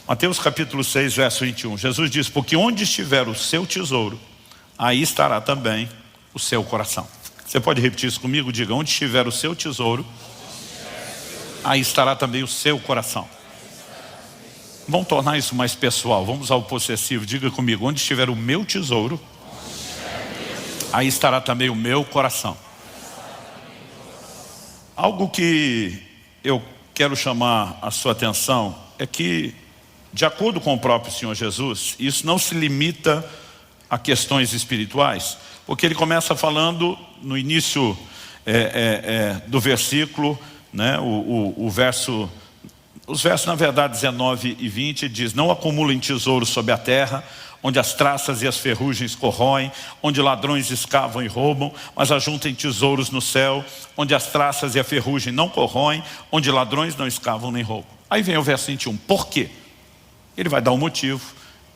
Mateus capítulo 6, verso 21. Jesus diz: porque onde estiver o seu tesouro, aí estará também o seu coração. Você pode repetir isso comigo? Diga: onde estiver o seu tesouro, aí estará também o seu coração. Vamos tornar isso mais pessoal. Vamos ao possessivo. Diga comigo: onde estiver o meu tesouro, aí estará também o meu coração. Algo que eu quero chamar a sua atenção é que, de acordo com o próprio Senhor Jesus, isso não se limita a questões espirituais, porque ele começa falando no início do versículo, né, os versos na verdade 19 e 20 diz: não acumulem tesouros sobre a terra, onde as traças e as ferrugens corroem, onde ladrões escavam e roubam, mas ajuntem tesouros no céu, onde as traças e a ferrugem não corroem, onde ladrões não escavam nem roubam. Aí vem o verso 21, por quê? Ele vai dar um motivo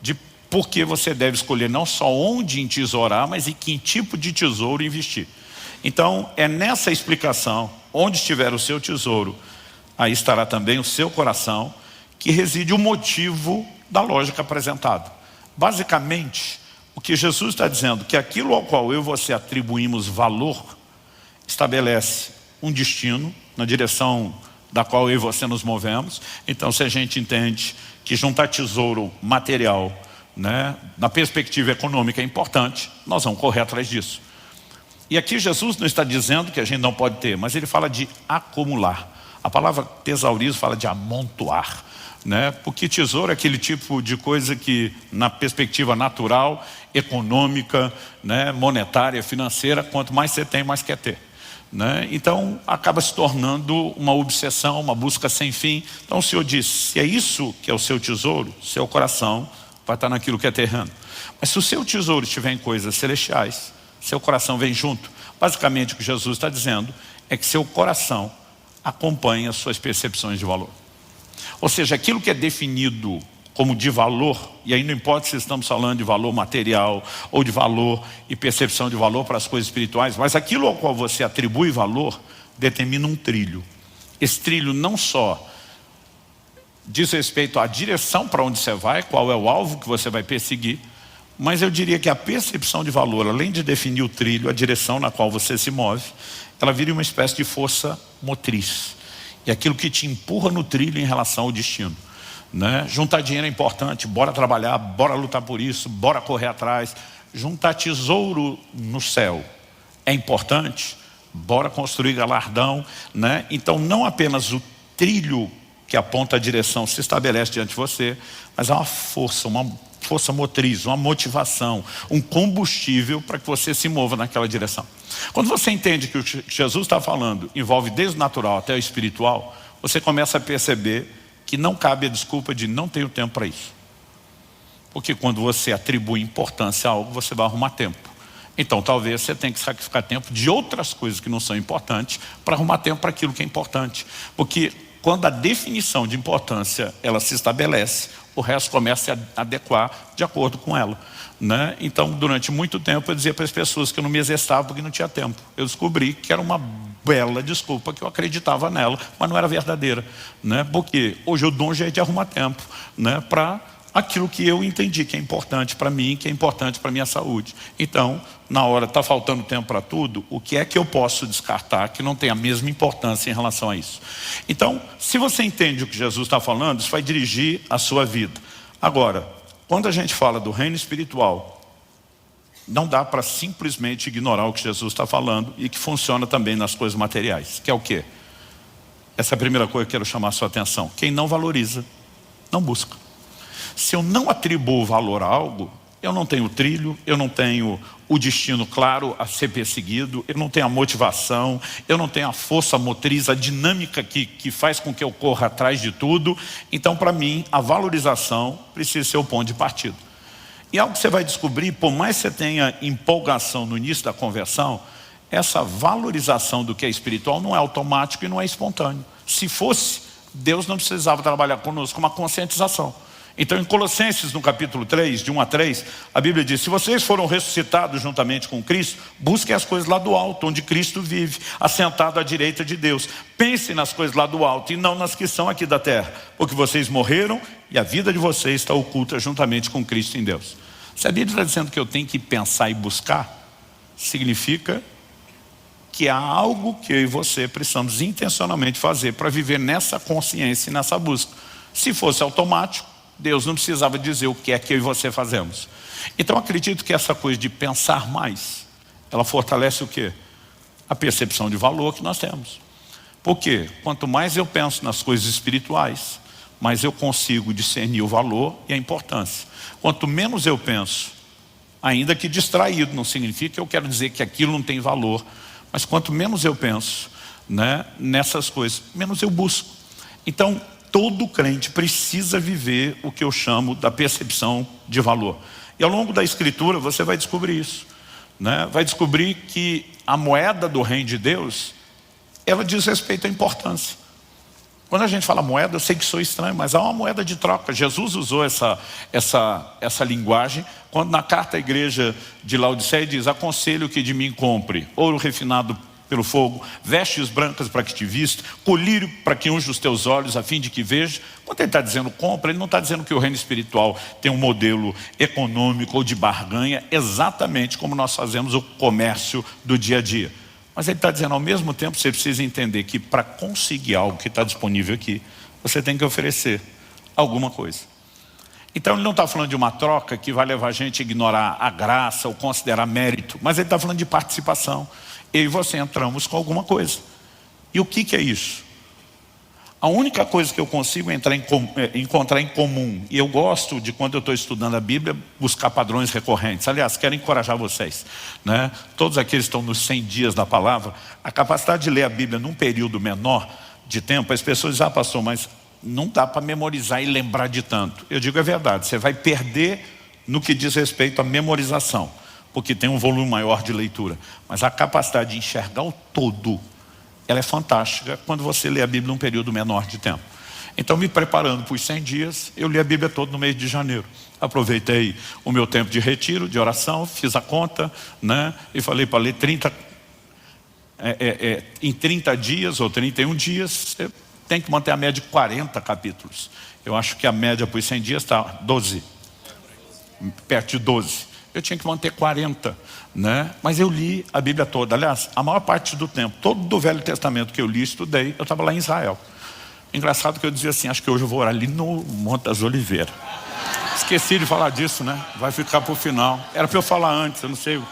de por que você deve escolher não só onde entesourar, mas em que tipo de tesouro investir. Então é nessa explicação: onde estiver o seu tesouro, aí estará também o seu coração, que reside o motivo da lógica apresentada. Basicamente, o que Jesus está dizendo, que aquilo ao qual eu e você atribuímos valor, estabelece um destino na direção da qual eu e você nos movemos. Então, se a gente entende que juntar tesouro material, né, na perspectiva econômica é importante, nós vamos correr atrás disso. E aqui Jesus não está dizendo que a gente não pode ter, mas ele fala de acumular. A palavra tesaurismo fala de amontoar, né? Porque tesouro é aquele tipo de coisa que, na perspectiva natural, econômica, né, monetária, financeira, quanto mais você tem, mais quer ter, né? Então acaba se tornando uma obsessão, uma busca sem fim. Então o Senhor diz: se é isso que é o seu tesouro, seu coração vai estar naquilo que é terreno. Mas se o seu tesouro estiver em coisas celestiais, seu coração vem junto. Basicamente o que Jesus está dizendo é que seu coração acompanha as suas percepções de valor. Ou seja, aquilo que é definido como de valor, e aí não importa se estamos falando de valor material ou de valor e percepção de valor para as coisas espirituais, mas aquilo ao qual você atribui valor determina um trilho. Esse trilho não só diz respeito à direção para onde você vai, qual é o alvo que você vai perseguir, mas eu diria que a percepção de valor, além de definir o trilho, a direção na qual você se move, ela vira uma espécie de força motriz. É aquilo que te empurra no trilho em relação ao destino, né? Juntar dinheiro é importante, bora trabalhar, bora lutar por isso, bora correr atrás. Juntar tesouro no céu é importante, bora construir galardão, né? Então não apenas o trilho que aponta a direção se estabelece diante de você, mas há uma força motriz, uma motivação, um combustível para que você se mova naquela direção. Quando você entende que o que Jesus está falando envolve desde o natural até o espiritual, você começa a perceber que não cabe a desculpa de não tenho tempo para isso. Porque quando você atribui importância a algo, você vai arrumar tempo. Então talvez você tenha que sacrificar tempo de outras coisas que não são importantes para arrumar tempo para aquilo que é importante. Porque quando a definição de importância ela se estabelece, o resto começa a adequar de acordo com ela, né? Então durante muito tempo eu dizia para as pessoas que eu não me exercitava porque não tinha tempo. Eu descobri que era uma bela desculpa, que eu acreditava nela, mas não era verdadeira, né? Porque hoje eu dou um jeito de arrumar tempo, né, para aquilo que eu entendi que é importante para mim, que é importante para a minha saúde. Então, na hora está faltando tempo para tudo, o que é que eu posso descartar que não tem a mesma importância em relação a isso? Então, se você entende o que Jesus está falando, isso vai dirigir a sua vida. Agora, quando a gente fala do reino espiritual, não dá para simplesmente ignorar o que Jesus está falando e que funciona também nas coisas materiais, que é o quê? Essa é a primeira coisa que eu quero chamar a sua atenção. Quem não valoriza, não busca. Se eu não atribuo valor a algo, eu não tenho trilho, eu não tenho o destino claro a ser perseguido, eu não tenho a motivação, eu não tenho a força motriz, a dinâmica que faz com que eu corra atrás de tudo. Então, para mim, a valorização precisa ser o ponto de partida. E algo que você vai descobrir, por mais que você tenha empolgação no início da conversão, essa valorização do que é espiritual não é automático e não é espontâneo. Se fosse, Deus não precisava trabalhar conosco com uma conscientização. Então em Colossenses, no capítulo 3, de 1 a 3, a Bíblia diz: se vocês foram ressuscitados juntamente com Cristo, busquem as coisas lá do alto, onde Cristo vive, assentado à direita de Deus. Pensem nas coisas lá do alto e não nas que são aqui da terra, porque vocês morreram e a vida de vocês está oculta juntamente com Cristo em Deus. Se a Bíblia está dizendo que eu tenho que pensar e buscar, significa que há algo que eu e você precisamos intencionalmente fazer para viver nessa consciência e nessa busca. Se fosse automático, Deus não precisava dizer o que é que eu e você fazemos. Então acredito que essa coisa de pensar mais, ela fortalece o quê? A percepção de valor que nós temos. Porque quanto mais eu penso nas coisas espirituais, mais eu consigo discernir o valor e a importância. Quanto menos eu penso, ainda que distraído, não significa que eu quero dizer que aquilo não tem valor, mas quanto menos eu penso, né, nessas coisas, menos eu busco. Então todo crente precisa viver o que eu chamo da percepção de valor. E ao longo da Escritura você vai descobrir isso, né? Vai descobrir que a moeda do reino de Deus, ela diz respeito à importância. Quando a gente fala moeda, eu sei que sou estranho, mas há uma moeda de troca. Jesus usou essa linguagem quando na carta à igreja de Laodiceia diz: aconselho que de mim compre ouro refinado pelo fogo, vestes brancas para que te vista, colírio para que unja os teus olhos, a fim de que veja. Quando ele está dizendo compra, ele não está dizendo que o reino espiritual tem um modelo econômico ou de barganha, exatamente como nós fazemos o comércio do dia a dia. Mas ele está dizendo, ao mesmo tempo, você precisa entender que para conseguir algo que está disponível aqui, você tem que oferecer alguma coisa. Então ele não está falando de uma troca que vai levar a gente a ignorar a graça ou considerar mérito, mas ele está falando de participação. Eu e você entramos com alguma coisa. E o que é isso? A única coisa que eu consigo encontrar em comum, e eu gosto de, quando eu estou estudando a Bíblia, buscar padrões recorrentes. Aliás, quero encorajar vocês, né? Todos aqueles que estão nos 100 dias da palavra, a capacidade de ler a Bíblia num período menor de tempo, as pessoas dizem: ah, pastor, mas não dá para memorizar e lembrar de tanto. Eu digo, é verdade, você vai perder no que diz respeito à memorização, porque tem um volume maior de leitura. Mas a capacidade de enxergar o todo, ela é fantástica quando você lê a Bíblia num período menor de tempo. Então, me preparando para os 100 dias, eu li a Bíblia toda no mês de janeiro. Aproveitei o meu tempo de retiro, de oração, fiz a conta, né? E falei para ler 30, em 30 dias ou 31 dias, você tem que manter a média de 40 capítulos. Eu acho que a média para os 100 dias está 12, perto de 12. Eu tinha que manter 40, né? Mas eu li a Bíblia toda. Aliás, a maior parte do tempo, todo do Velho Testamento que eu li, estudei, eu estava lá em Israel. Engraçado que eu dizia assim, acho que hoje eu vou orar ali no Monte das Oliveiras. Esqueci de falar disso, né? Vai ficar para o final. Era para eu falar antes, eu não sei.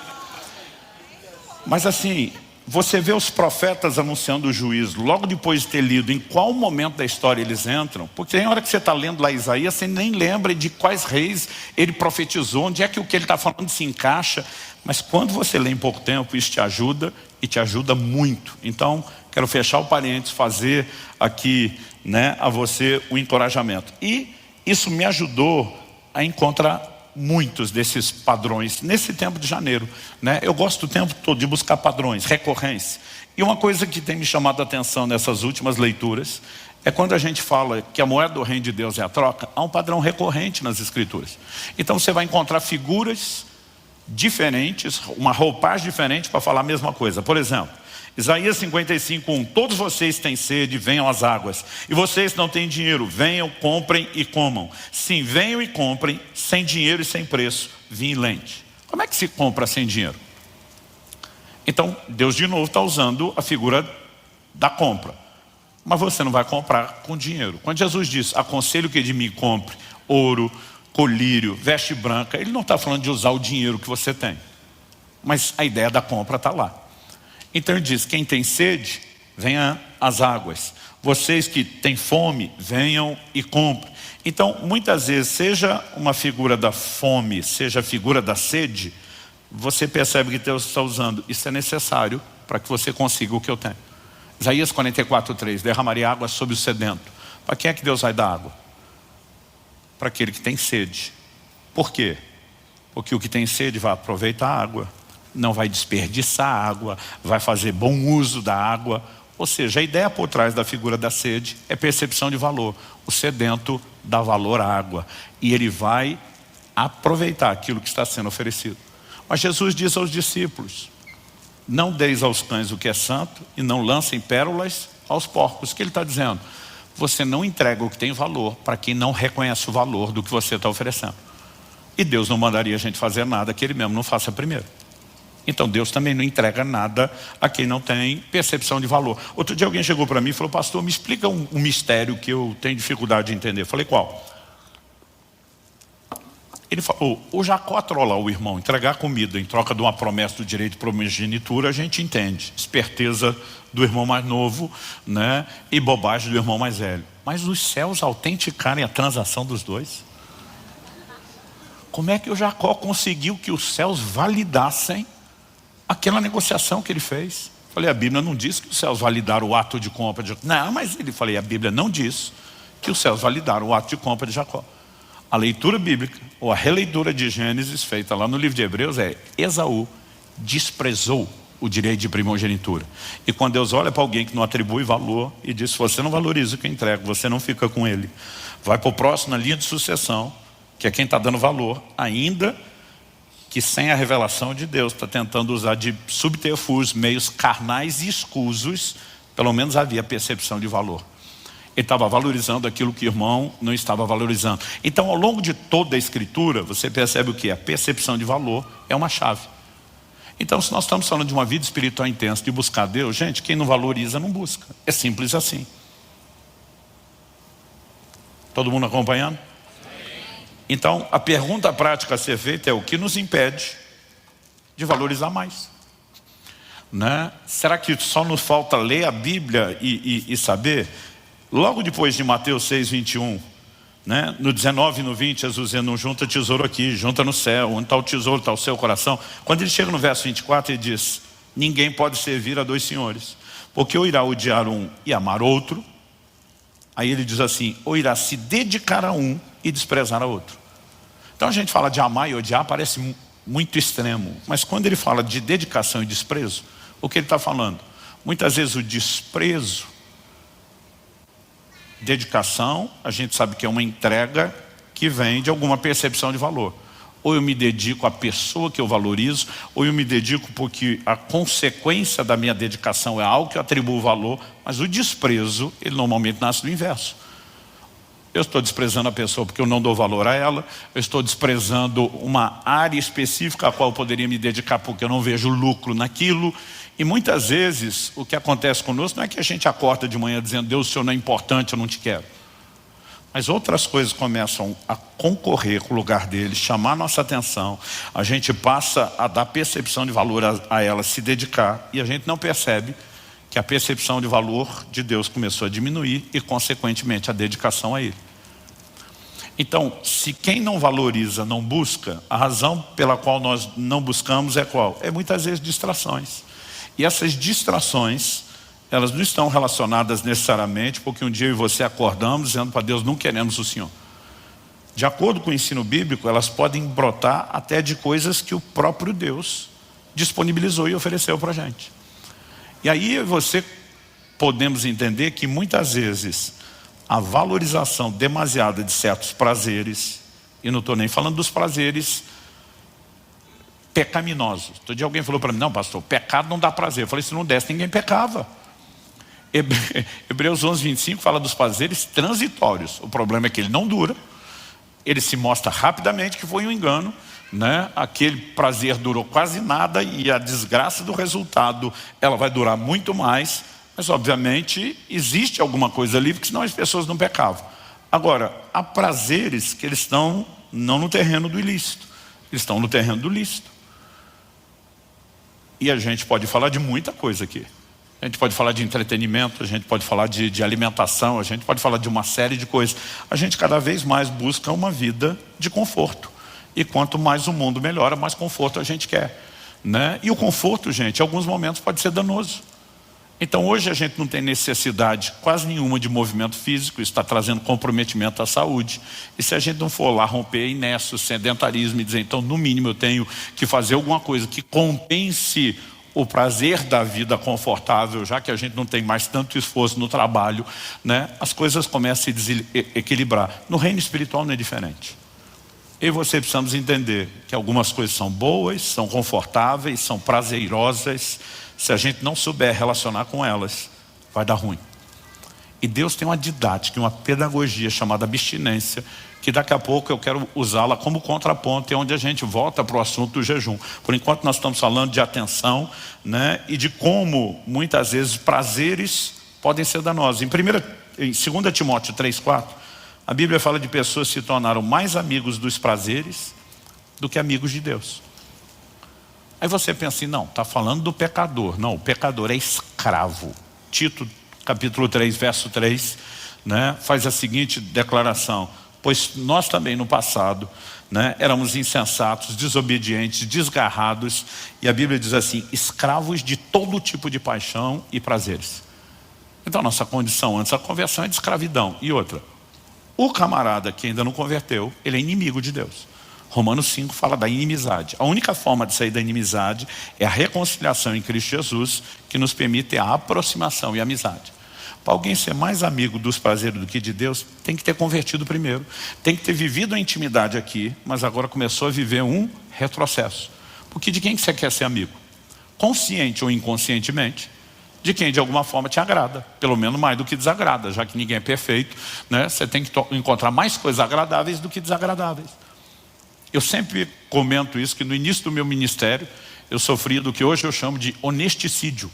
Mas assim, você vê os profetas anunciando o juízo, logo depois de ter lido em qual momento da história eles entram, porque tem hora que você está lendo lá Isaías, você nem lembra de quais reis ele profetizou, onde é que o que ele está falando se encaixa, mas quando você lê em pouco tempo, isso te ajuda e te ajuda muito. Então, quero fechar o parênteses, fazer aqui, né, a você o encorajamento. E isso me ajudou a encontrar muitos desses padrões nesse tempo de janeiro, né? Eu gosto o tempo todo de buscar padrões, recorrência. E uma coisa que tem me chamado a atenção nessas últimas leituras é quando a gente fala que a moeda do reino de Deus é a troca, há um padrão recorrente nas Escrituras. Então você vai encontrar figuras diferentes, uma roupagem diferente para falar a mesma coisa. Por exemplo, Isaías 55:1, todos vocês têm sede, venham às águas. E vocês não têm dinheiro, venham, comprem e comam. Sim, venham e comprem, sem dinheiro e sem preço, vinho e leite. Como é que se compra sem dinheiro? Então, Deus de novo está usando a figura da compra. Mas você não vai comprar com dinheiro. Quando Jesus diz, aconselho que de mim compre ouro, colírio, veste branca, ele não está falando de usar o dinheiro que você tem. Mas a ideia da compra está lá. Então ele diz, quem tem sede, venha às águas. Vocês que têm fome, venham e comprem. Então, muitas vezes, seja uma figura da fome, seja a figura da sede, você percebe que Deus está usando. Isso é necessário para que você consiga o que eu tenho. Isaías 44:3, derramaria água sobre o sedento. Para quem é que Deus vai dar água? Para aquele que tem sede. Por quê? Porque o que tem sede vai aproveitar a água. Não vai desperdiçar água, vai fazer bom uso da água, Ou seja, a ideia por trás da figura da sede é percepção de valor. O sedento dá valor à água e ele vai aproveitar aquilo que está sendo oferecido. Mas Jesus diz aos discípulos: não deis aos cães o que é santo e não lancem pérolas aos porcos. O que ele está dizendo? Você não entrega o que tem valor para quem não reconhece o valor do que você está oferecendo. E Deus não mandaria a gente fazer nada que ele mesmo não faça primeiro. Então Deus também não entrega nada a quem não tem percepção de valor. Outro dia alguém chegou para mim e falou: pastor, me explica um mistério que eu tenho dificuldade de entender. Eu falei: qual? Ele falou: o Jacó trollar o irmão, entregar comida em troca de uma promessa do direito de primogenitura, a gente entende. Esperteza do irmão mais novo, né? E bobagem do irmão mais velho. Mas os céus autenticarem a transação dos dois? Como é que o Jacó conseguiu que os céus validassem aquela negociação que ele fez? Falei: a Bíblia não diz que os céus validaram o ato de compra de Jacó. Não, mas ele falei: a Bíblia não diz que os céus validaram o ato de compra de Jacó. A leitura bíblica, ou a releitura de Gênesis, feita lá no livro de Hebreus, é: Esaú desprezou o direito de primogenitura. E quando Deus olha para alguém que não atribui valor e diz: se você não valoriza o que entrega, você não fica com ele, vai para o próximo na linha de sucessão, que é quem está dando valor, ainda que sem a revelação de Deus, está tentando usar de subterfúgios, meios carnais e escusos, pelo menos havia percepção de valor. Ele estava valorizando aquilo que o irmão não estava valorizando. Então, ao longo de toda a Escritura, você percebe o que? A percepção de valor é uma chave. Então, se nós estamos falando de uma vida espiritual intensa, de buscar Deus, gente, quem não valoriza não busca. É simples assim. Todo mundo acompanhando? Então, a pergunta prática a ser feita é: o que nos impede de valorizar mais? Né? Será que só nos falta ler a Bíblia e saber? Logo depois de Mateus 6, 21, né? No 19 e no 20, Jesus dizendo: não junta tesouro aqui, junta no céu, onde está o tesouro está o seu coração. Quando ele chega no verso 24, ele diz: ninguém pode servir a dois senhores, porque ou irá odiar um e amar outro. Aí ele diz assim: ou irá se dedicar a um e desprezar a outro. Então a gente fala de amar e odiar, parece muito extremo, mas quando ele fala de dedicação e desprezo, o que ele está falando? Muitas vezes o desprezo, dedicação, a gente sabe que é uma entrega que vem de alguma percepção de valor. Ou eu me dedico à pessoa que eu valorizo, ou eu me dedico porque a consequência da minha dedicação é algo que eu atribuo valor. Mas o desprezo, ele normalmente nasce do inverso. Eu estou desprezando a pessoa porque eu não dou valor a ela. Eu estou desprezando uma área específica a qual eu poderia me dedicar porque eu não vejo lucro naquilo. E muitas vezes o que acontece conosco não é que a gente acorda de manhã dizendo: Deus, o Senhor não é importante, eu não te quero. Mas outras coisas começam a concorrer com o lugar deles, chamar nossa atenção. A gente passa a dar percepção de valor a ela, se dedicar. E a gente não percebe que a percepção de valor de Deus começou a diminuir e, consequentemente, a dedicação a Ele. Então, se quem não valoriza não busca, a razão pela qual nós não buscamos é qual? É muitas vezes distrações. E essas distrações, elas não estão relacionadas necessariamente porque um dia eu e você acordamos dizendo para Deus: não queremos o Senhor. De acordo com o ensino bíblico, elas podem brotar até de coisas que o próprio Deus disponibilizou e ofereceu para a gente. E aí você podemos entender que muitas vezes a valorização demasiada de certos prazeres, e não estou nem falando dos prazeres pecaminosos. Outro dia alguém falou para mim: não, pastor, pecado não dá prazer. Eu falei: se não desse, ninguém pecava. Hebreus 11, 25 fala dos prazeres transitórios. O problema é que ele não dura. Ele se mostra rapidamente que foi um engano, né? Aquele prazer durou quase nada e a desgraça do resultado, ela vai durar muito mais. Mas obviamente existe alguma coisa ali, porque senão as pessoas não pecavam. Agora, há prazeres que eles estão não no terreno do ilícito, eles estão no terreno do lícito. E a gente pode falar de muita coisa aqui. A gente pode falar de entretenimento, a gente pode falar de alimentação, a gente pode falar de uma série de coisas. A gente cada vez mais busca uma vida de conforto. E quanto mais o mundo melhora, mais conforto a gente quer, né? E o conforto, gente, em alguns momentos pode ser danoso. Então hoje a gente não tem necessidade quase nenhuma de movimento físico, isso está trazendo comprometimento à saúde. E se a gente não for lá romper inércio, sedentarismo e dizer: então no mínimo eu tenho que fazer alguma coisa que compense o prazer da vida confortável, já que a gente não tem mais tanto esforço no trabalho, né? As coisas começam a se desequilibrar. No reino espiritual não é diferente. Eu e você precisamos entender que algumas coisas são boas, são confortáveis, são prazerosas. Se a gente não souber relacionar com elas, vai dar ruim. E Deus tem uma didática, uma pedagogia chamada abstinência, que daqui a pouco eu quero usá-la como contraponto, é onde a gente volta para o assunto do jejum. Por enquanto nós estamos falando de atenção, né, e de como muitas vezes prazeres podem ser danosos. Em 2 Timóteo 3,4, a Bíblia fala de pessoas que se tornaram mais amigos dos prazeres do que amigos de Deus. Aí você pensa assim, não, está falando do pecador. Não, o pecador é escravo. Tito capítulo 3, verso 3, né, faz a seguinte declaração: pois nós também no passado, né, éramos insensatos, desobedientes, desgarrados, e a Bíblia diz assim, escravos de todo tipo de paixão e prazeres. Então nossa condição antes da conversão é de escravidão. E outra, o camarada que ainda não converteu, ele é inimigo de Deus. Romanos 5 fala da inimizade. A única forma de sair da inimizade é a reconciliação em Cristo Jesus, que nos permite a aproximação e a amizade. Para alguém ser mais amigo dos prazeres do que de Deus, tem que ter convertido primeiro. Tem que ter vivido a intimidade aqui, mas agora começou a viver um retrocesso. Porque de quem que você quer ser amigo? Consciente ou inconscientemente, de quem de alguma forma te agrada. Pelo menos mais do que desagrada, já que ninguém é perfeito, né? Você tem que encontrar mais coisas agradáveis do que desagradáveis. Eu sempre comento isso, que no início do meu ministério, eu sofria do que hoje eu chamo de honesticídio.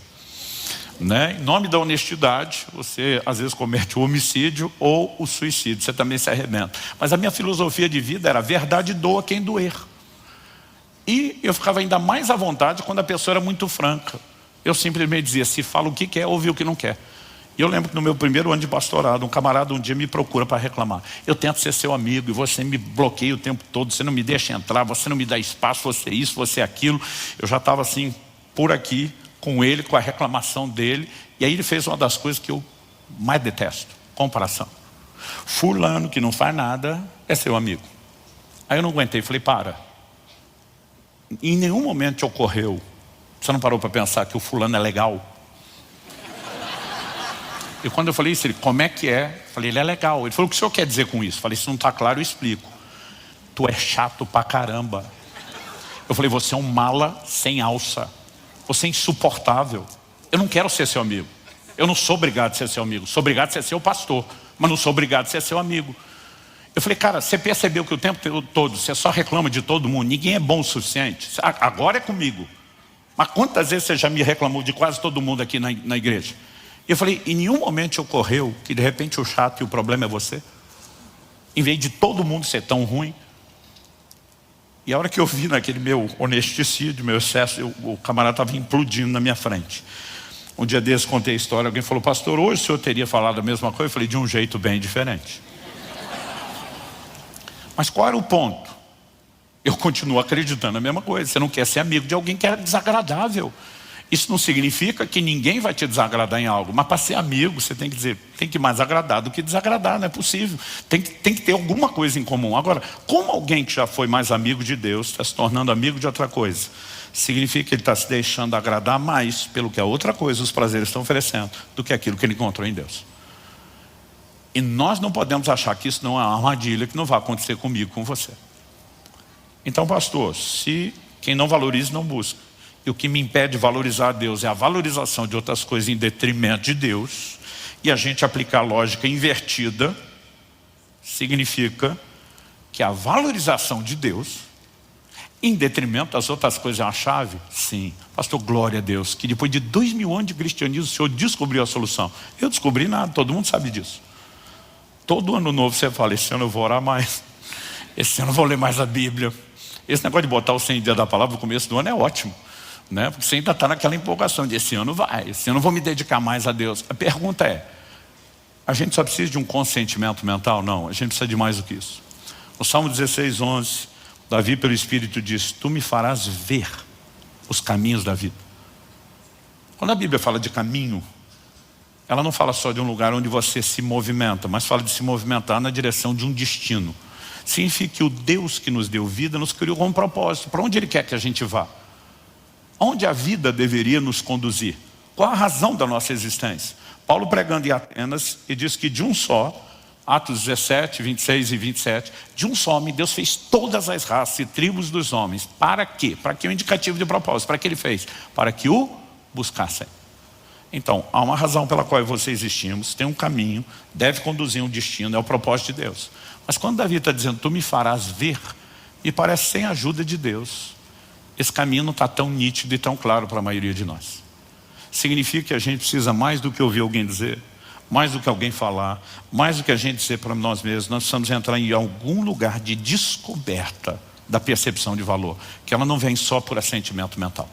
Né? Em nome da honestidade, você às vezes comete o homicídio ou o suicídio, você também se arrebenta. Mas a minha filosofia de vida era: a verdade doa quem doer. E eu ficava ainda mais à vontade quando a pessoa era muito franca. Eu simplesmente dizia, se fala o que quer, ouve o que não quer. E eu lembro que no meu primeiro ano de pastorado, um camarada um dia me procura para reclamar. Eu tento ser seu amigo e você me bloqueia o tempo todo, você não me deixa entrar, você não me dá espaço, você isso, você aquilo. Eu já estava assim, por aqui, com ele, com a reclamação dele. E aí ele fez uma das coisas que eu mais detesto: comparação. Fulano, que não faz nada, é seu amigo. Aí eu não aguentei, falei, para. Em nenhum momento te ocorreu, você não parou para pensar que o fulano é legal? E quando eu falei isso, ele, como é que é? Eu falei, ele é legal. Ele falou, o que o senhor quer dizer com isso? Eu falei, se não está claro, eu explico. Tu é chato pra caramba. Eu falei, você é um mala sem alça. Você é insuportável. Eu não quero ser seu amigo. Eu não sou obrigado a ser seu amigo. Sou obrigado a ser seu pastor, mas não sou obrigado a ser seu amigo. Eu falei, cara, você percebeu que o tempo todo você só reclama de todo mundo? Ninguém é bom o suficiente. Agora é comigo. Mas quantas vezes você já me reclamou de quase todo mundo aqui na igreja? Eu falei, em nenhum momento ocorreu que de repente o chato e o problema é você? Em vez de todo mundo ser tão ruim. E a hora que eu vi naquele meu honesticídio, meu excesso, o camarada estava implodindo na minha frente. Um dia desses contei a história, alguém falou, pastor, hoje o senhor teria falado a mesma coisa? Eu falei, de um jeito bem diferente. Mas qual era o ponto? Eu continuo acreditando na mesma coisa. Você não quer ser amigo de alguém que é desagradável. Isso não significa que ninguém vai te desagradar em algo. Mas para ser amigo, você tem que dizer, tem que mais agradar do que desagradar, não é possível. Tem que ter alguma coisa em comum. Agora, como alguém que já foi mais amigo de Deus está se tornando amigo de outra coisa? Significa que ele está se deixando agradar mais pelo que a outra coisa, os prazeres estão oferecendo, do que aquilo que ele encontrou em Deus. E nós não podemos achar que isso não é uma armadilha, que não vai acontecer comigo, com você. Então, pastor, se quem não valoriza, não busca. E o que me impede de valorizar a Deus é a valorização de outras coisas em detrimento de Deus, e a gente aplicar a lógica invertida, significa que a valorização de Deus, em detrimento das outras coisas, é uma chave? Sim. Pastor, glória a Deus, que depois de 2000 anos de cristianismo, o senhor descobriu a solução. Eu descobri nada, todo mundo sabe disso. Todo ano novo você fala, esse ano eu vou orar mais, esse ano eu vou ler mais a Bíblia. Esse negócio de botar os 100 dias da palavra no começo do ano é ótimo, né? Porque você ainda está naquela empolgação de esse ano vai, esse ano eu vou me dedicar mais a Deus. A pergunta é, a gente só precisa de um consentimento mental? Não, a gente precisa de mais do que isso. No Salmo 16, 11, Davi pelo Espírito diz, tu me farás ver os caminhos da vida. Quando a Bíblia fala de caminho, ela não fala só de um lugar onde você se movimenta, mas fala de se movimentar na direção de um destino. Significa que o Deus que nos deu vida nos criou com um propósito. Para onde Ele quer que a gente vá? Onde a vida deveria nos conduzir? Qual a razão da nossa existência? Paulo pregando em Atenas, e diz que de um só, Atos 17, 26 e 27, de um só homem Deus fez todas as raças e tribos dos homens. Para quê? Para que o indicativo de propósito? Para que ele fez? Para que o buscassem. Então, há uma razão pela qual você existimos, tem um caminho, deve conduzir um destino, é o propósito de Deus. Mas quando Davi está dizendo, tu me farás ver, me parece sem a ajuda de Deus. Esse caminho não está tão nítido e tão claro para a maioria de nós. Significa que a gente precisa mais do que ouvir alguém dizer, mais do que alguém falar, mais do que a gente dizer para nós mesmos. Nós precisamos entrar em algum lugar de descoberta da percepção de valor, que ela não vem só por assentimento mental.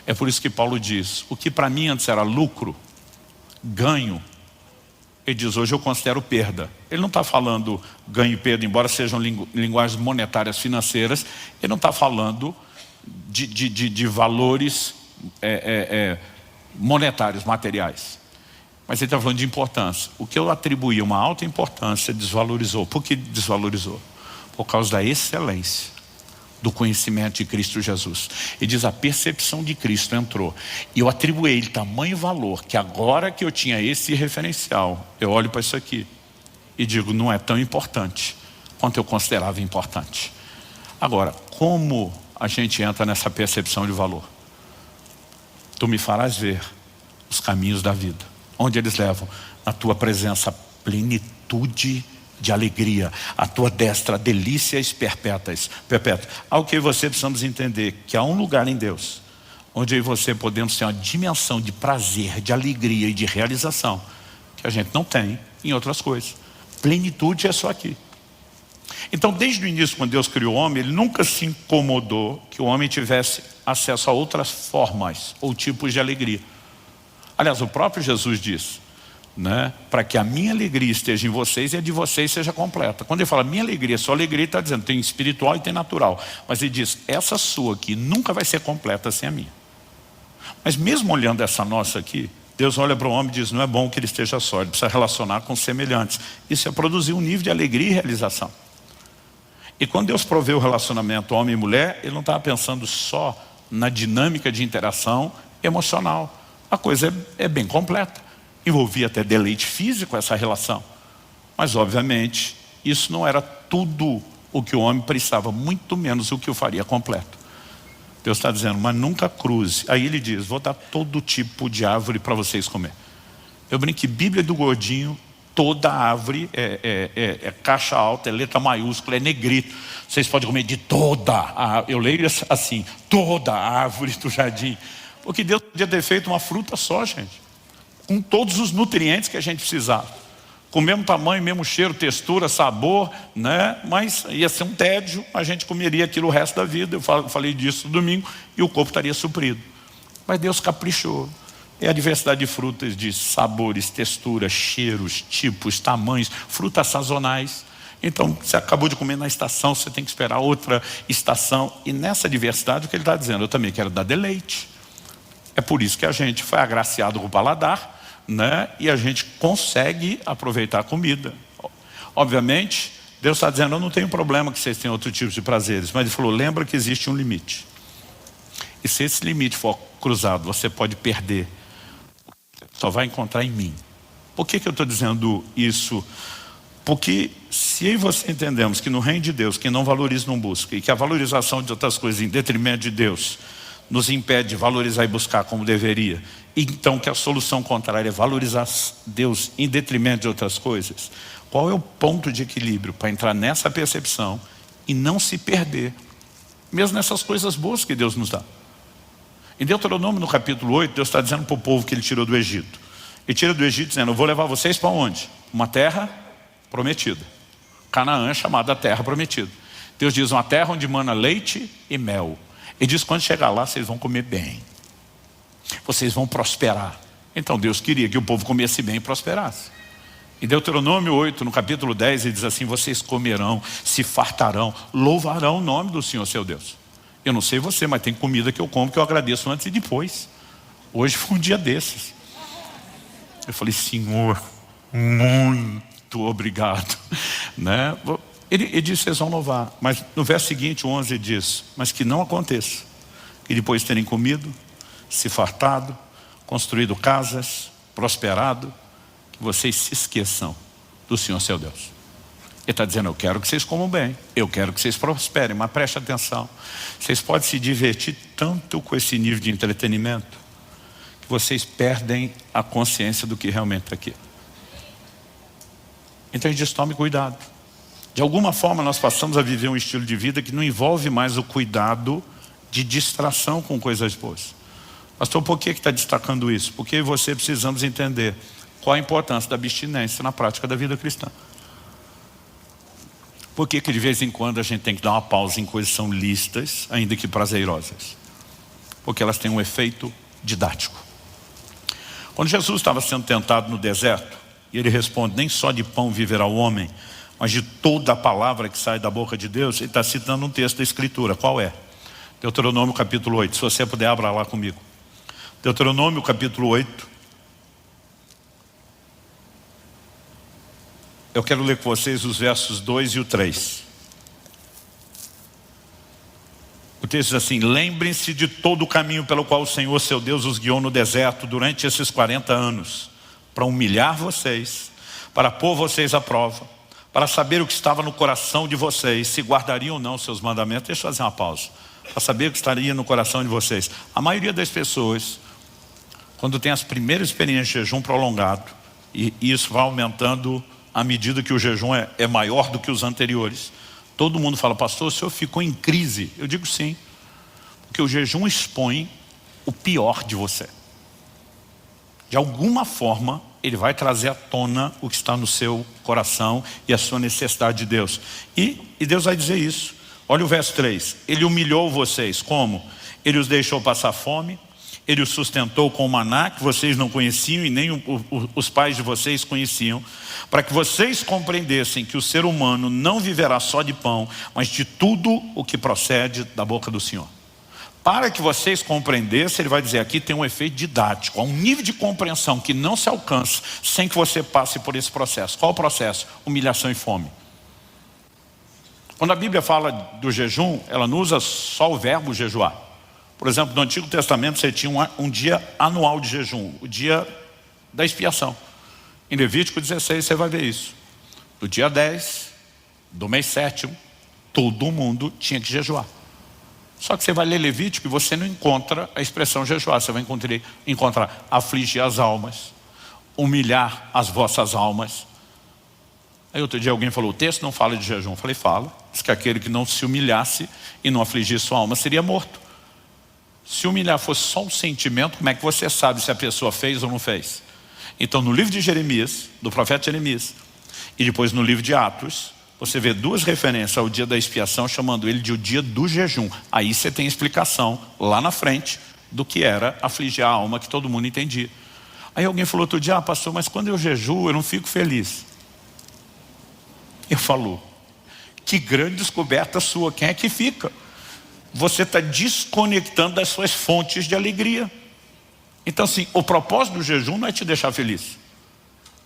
É por isso que Paulo diz, o que para mim antes era lucro, ganho, ele diz, hoje eu considero perda. Ele não está falando ganho e perda, embora sejam linguagens monetárias financeiras, ele não está falando de valores monetários, materiais. Mas ele está falando de importância. O que eu atribuía uma alta importância desvalorizou. Por que desvalorizou? Por causa da excelência do conhecimento de Cristo Jesus. Ele diz, a percepção de Cristo entrou. E eu atribuí a ele tamanho valor, que agora que eu tinha esse referencial, eu olho para isso aqui e digo, não é tão importante quanto eu considerava importante. Agora, como a gente entra nessa percepção de valor? Tu me farás ver os caminhos da vida. Onde eles levam? Na tua presença, plenitude de alegria. A tua destra, delícias perpétuas. Ao que você precisamos entender que há um lugar em Deus, onde eu e você podemos ter uma dimensão de prazer, de alegria e de realização, que a gente não tem em outras coisas. Plenitude é só aqui. Então, desde o início, quando Deus criou o homem, Ele nunca se incomodou que o homem tivesse acesso a outras formas ou tipos de alegria. Aliás, o próprio Jesus diz, né, para que a minha alegria esteja em vocês e a de vocês seja completa. Quando ele fala minha alegria, sua alegria, ele está dizendo, tem espiritual e tem natural. Mas ele diz, essa sua aqui nunca vai ser completa sem a minha. Mas mesmo olhando essa nossa aqui, Deus olha para o homem e diz, não é bom que ele esteja só, ele precisa relacionar com semelhantes. Isso é produzir um nível de alegria e realização. E quando Deus proveu o relacionamento homem e mulher, Ele não estava pensando só na dinâmica de interação emocional. A coisa é bem completa. Envolvia até deleite físico essa relação. Mas obviamente, isso não era tudo o que o homem precisava, muito menos o que o faria completo. Deus está dizendo, mas nunca cruze. Aí Ele diz, vou dar todo tipo de árvore para vocês comer. Eu brinco que Bíblia do Gordinho, toda árvore é caixa alta, é letra maiúscula, é negrito. Vocês podem comer de toda a árvore. Eu leio assim, toda a árvore do jardim. Porque Deus podia ter feito uma fruta só, gente. Com todos os nutrientes que a gente precisava. Com o mesmo tamanho, mesmo cheiro, textura, sabor, né? Mas ia ser um tédio, a gente comeria aquilo o resto da vida. Eu falei disso no domingo e o corpo estaria suprido. Mas Deus caprichou. É a diversidade de frutas, de sabores, texturas, cheiros, tipos, tamanhos, frutas sazonais. Então, você acabou de comer na estação, você tem que esperar outra estação. E nessa diversidade, o que ele está dizendo? Eu também quero dar deleite. É por isso que a gente foi agraciado com o paladar, né? E a gente consegue aproveitar a comida. Obviamente, Deus está dizendo, eu não tenho problema que vocês tenham outro tipo de prazeres. Mas Ele falou, lembra que existe um limite. E se esse limite for cruzado, você pode perder. Só vai encontrar em mim. Por que eu estou dizendo isso? Porque se eu e você entendemos que no reino de Deus, quem não valoriza não busca, e que a valorização de outras coisas em detrimento de Deus nos impede de valorizar e buscar como deveria, e então que a solução contrária é valorizar Deus em detrimento de outras coisas, qual é o ponto de equilíbrio para entrar nessa percepção e não se perder, mesmo nessas coisas boas que Deus nos dá? Em Deuteronômio, no capítulo 8, Deus está dizendo para o povo que Ele tirou do Egito. Ele tira do Egito dizendo, eu vou levar vocês para onde? Uma terra prometida. Canaã é chamada terra prometida. Deus diz, uma terra onde mana leite e mel. Ele diz, quando chegar lá, vocês vão comer bem. Vocês vão prosperar. Então Deus queria que o povo comesse bem e prosperasse. Em Deuteronômio 8, no capítulo 10, ele diz assim, vocês comerão, se fartarão, louvarão o nome do Senhor seu Deus. Eu não sei você, mas tem comida que eu como que eu agradeço antes e depois. Hoje foi um dia desses. Eu falei, Senhor, muito obrigado. Né? Ele disse, vocês vão louvar. Mas no verso seguinte, o 11 diz, mas que não aconteça E depois de terem comido, se fartado, construído casas, prosperado, que vocês se esqueçam do Senhor seu Deus. Ele está dizendo, eu quero que vocês comam bem, eu quero que vocês prosperem, mas preste atenção. Vocês podem se divertir tanto com esse nível de entretenimento, que vocês perdem a consciência do que realmente está aqui. Então ele diz, tome cuidado. De alguma forma nós passamos a viver um estilo de vida que não envolve mais o cuidado de distração com coisas boas. Pastor, por que está destacando isso? Porque eu e você precisamos entender qual a importância da abstinência na prática da vida cristã. Por que de vez em quando a gente tem que dar uma pausa em coisas que são lícitas, ainda que prazerosas? Porque elas têm um efeito didático. Quando Jesus estava sendo tentado no deserto, e ele responde, nem só de pão viverá o homem, mas de toda a palavra que sai da boca de Deus, ele está citando um texto da Escritura. Qual é? Deuteronômio capítulo 8. Se você puder, abra lá comigo. Deuteronômio capítulo 8. Eu quero ler com vocês os versos 2 e o 3. O texto diz assim, lembrem-se de todo o caminho pelo qual o Senhor seu Deus os guiou no deserto durante esses 40 anos, para humilhar vocês, para pôr vocês à prova, para saber o que estava no coração de vocês, se guardariam ou não os seus mandamentos. Deixa eu fazer uma pausa, para saber o que estaria no coração de vocês. A maioria das pessoas, quando tem as primeiras experiências de jejum prolongado, e isso vai aumentando à medida que o jejum é maior do que os anteriores, todo mundo fala, pastor, o senhor ficou em crise. Eu digo sim, porque o jejum expõe o pior de você. De alguma forma, ele vai trazer à tona o que está no seu coração e a sua necessidade de Deus. E Deus vai dizer isso. Olha o verso 3. Ele humilhou vocês. Como? Ele os deixou passar fome. Ele os sustentou com o maná que vocês não conheciam e nem os pais de vocês conheciam, para que vocês compreendessem que o ser humano não viverá só de pão, mas de tudo o que procede da boca do Senhor. Para que vocês compreendessem, ele vai dizer aqui, tem um efeito didático, há um nível de compreensão que não se alcança sem que você passe por esse processo. Qual o processo? Humilhação e fome. Quando a Bíblia fala do jejum, ela não usa só o verbo jejuar. Por exemplo, no Antigo Testamento você tinha um dia anual de jejum, o dia da expiação. Em Levítico 16 você vai ver isso. No dia 10 do mês 7º, todo mundo tinha que jejuar. Só que você vai ler Levítico e você não encontra a expressão jejuar. Você vai encontrar afligir as almas, humilhar as vossas almas. Aí outro dia alguém falou, o texto não fala de jejum. Eu falei, fala. Diz que aquele que não se humilhasse e não afligisse sua alma seria morto. Se humilhar fosse só um sentimento, como é que você sabe se a pessoa fez ou não fez? Então no livro de Jeremias, do profeta Jeremias, e depois no livro de Atos, você vê duas referências ao dia da expiação, chamando ele de o dia do jejum. Aí você tem explicação lá na frente do que era afligir a alma, que todo mundo entendia. Aí alguém falou outro dia, pastor, mas quando eu jejuo eu não fico feliz. Eu falo, que grande descoberta sua, quem é que fica? Você está desconectando das suas fontes de alegria. Então assim, o propósito do jejum não é te deixar feliz,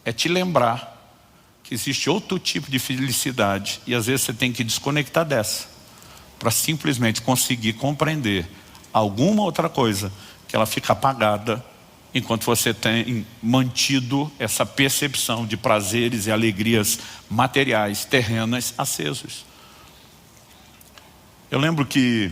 é te lembrar que existe outro tipo de felicidade e às vezes você tem que desconectar dessa para simplesmente conseguir compreender alguma outra coisa que ela fica apagada enquanto você tem mantido essa percepção de prazeres e alegrias materiais, terrenas, acesos. Eu lembro que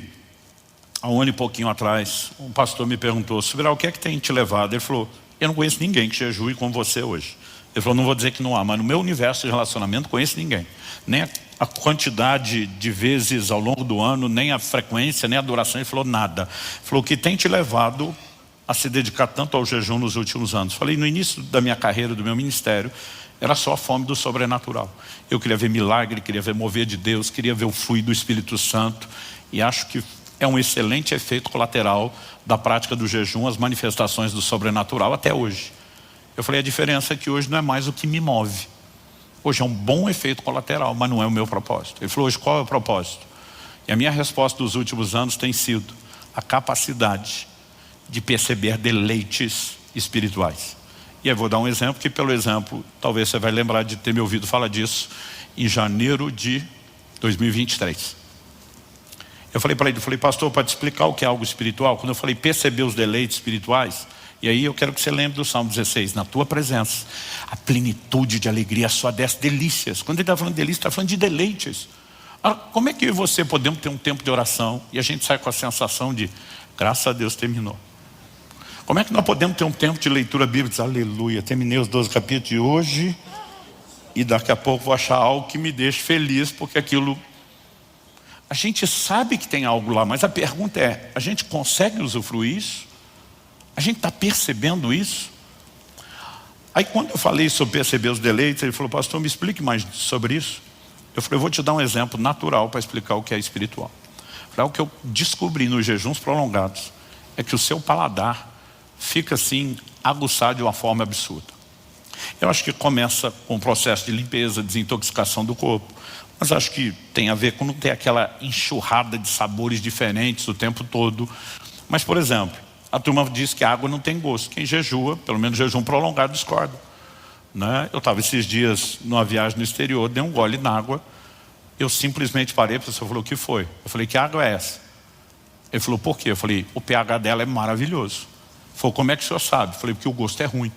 há um ano e pouquinho atrás, um pastor me perguntou, Subirá, o que é que tem te levado? Ele falou, eu não conheço ninguém que jejue como você hoje. Ele falou, não vou dizer que não há, mas no meu universo de relacionamento conheço ninguém. Nem a quantidade de vezes ao longo do ano, nem a frequência, nem a duração. Ele falou, nada. Ele falou, o que tem te levado a se dedicar tanto ao jejum nos últimos anos? Falei, no início da minha carreira, do meu ministério, era só a fome do sobrenatural. Eu queria ver milagre, queria ver mover de Deus, queria ver o fluir do Espírito Santo. E acho que é um excelente efeito colateral da prática do jejum, as manifestações do sobrenatural até hoje. Eu falei, a diferença é que hoje não é mais o que me move. Hoje é um bom efeito colateral, mas não é o meu propósito. Ele falou, hoje qual é o propósito? E a minha resposta dos últimos anos tem sido a capacidade de perceber deleites espirituais. E aí vou dar um exemplo, que pelo exemplo, talvez você vai lembrar de ter me ouvido falar disso, em janeiro de 2023. Eu falei para ele, pastor, para te explicar o que é algo espiritual, quando eu falei perceber os deleites espirituais, e aí eu quero que você lembre do Salmo 16, na tua presença, a plenitude de alegria, só desce delícias. Quando ele está falando de delícias, está falando de deleites. Como é que eu e você podemos ter um tempo de oração e a gente sai com a sensação de, graças a Deus terminou? Como é que nós podemos ter um tempo de leitura bíblica? Diz, aleluia, terminei os 12 capítulos de hoje e daqui a pouco vou achar algo que me deixe feliz, porque aquilo... A gente sabe que tem algo lá, mas a pergunta é, a gente consegue usufruir isso? A gente está percebendo isso? Aí quando eu falei sobre perceber os deleites, ele falou, pastor, me explique mais sobre isso. Eu falei, eu vou te dar um exemplo natural para explicar o que é espiritual. O que eu descobri nos jejuns prolongados é que o seu paladar fica assim, aguçado de uma forma absurda. Eu acho que começa com um processo de limpeza, desintoxicação do corpo. Mas acho que tem a ver com não ter aquela enxurrada de sabores diferentes o tempo todo. Mas, por exemplo, a turma diz que a água não tem gosto. Quem jejua, pelo menos jejum prolongado, discorda. Né? Eu estava esses dias numa viagem no exterior, dei um gole na água. Eu simplesmente parei, a pessoa falou, o que foi? Eu falei, que água é essa? Ele falou, por quê? Eu falei, o pH dela é maravilhoso. Ele falou, como é que o senhor sabe? Eu falei, porque o gosto é ruim.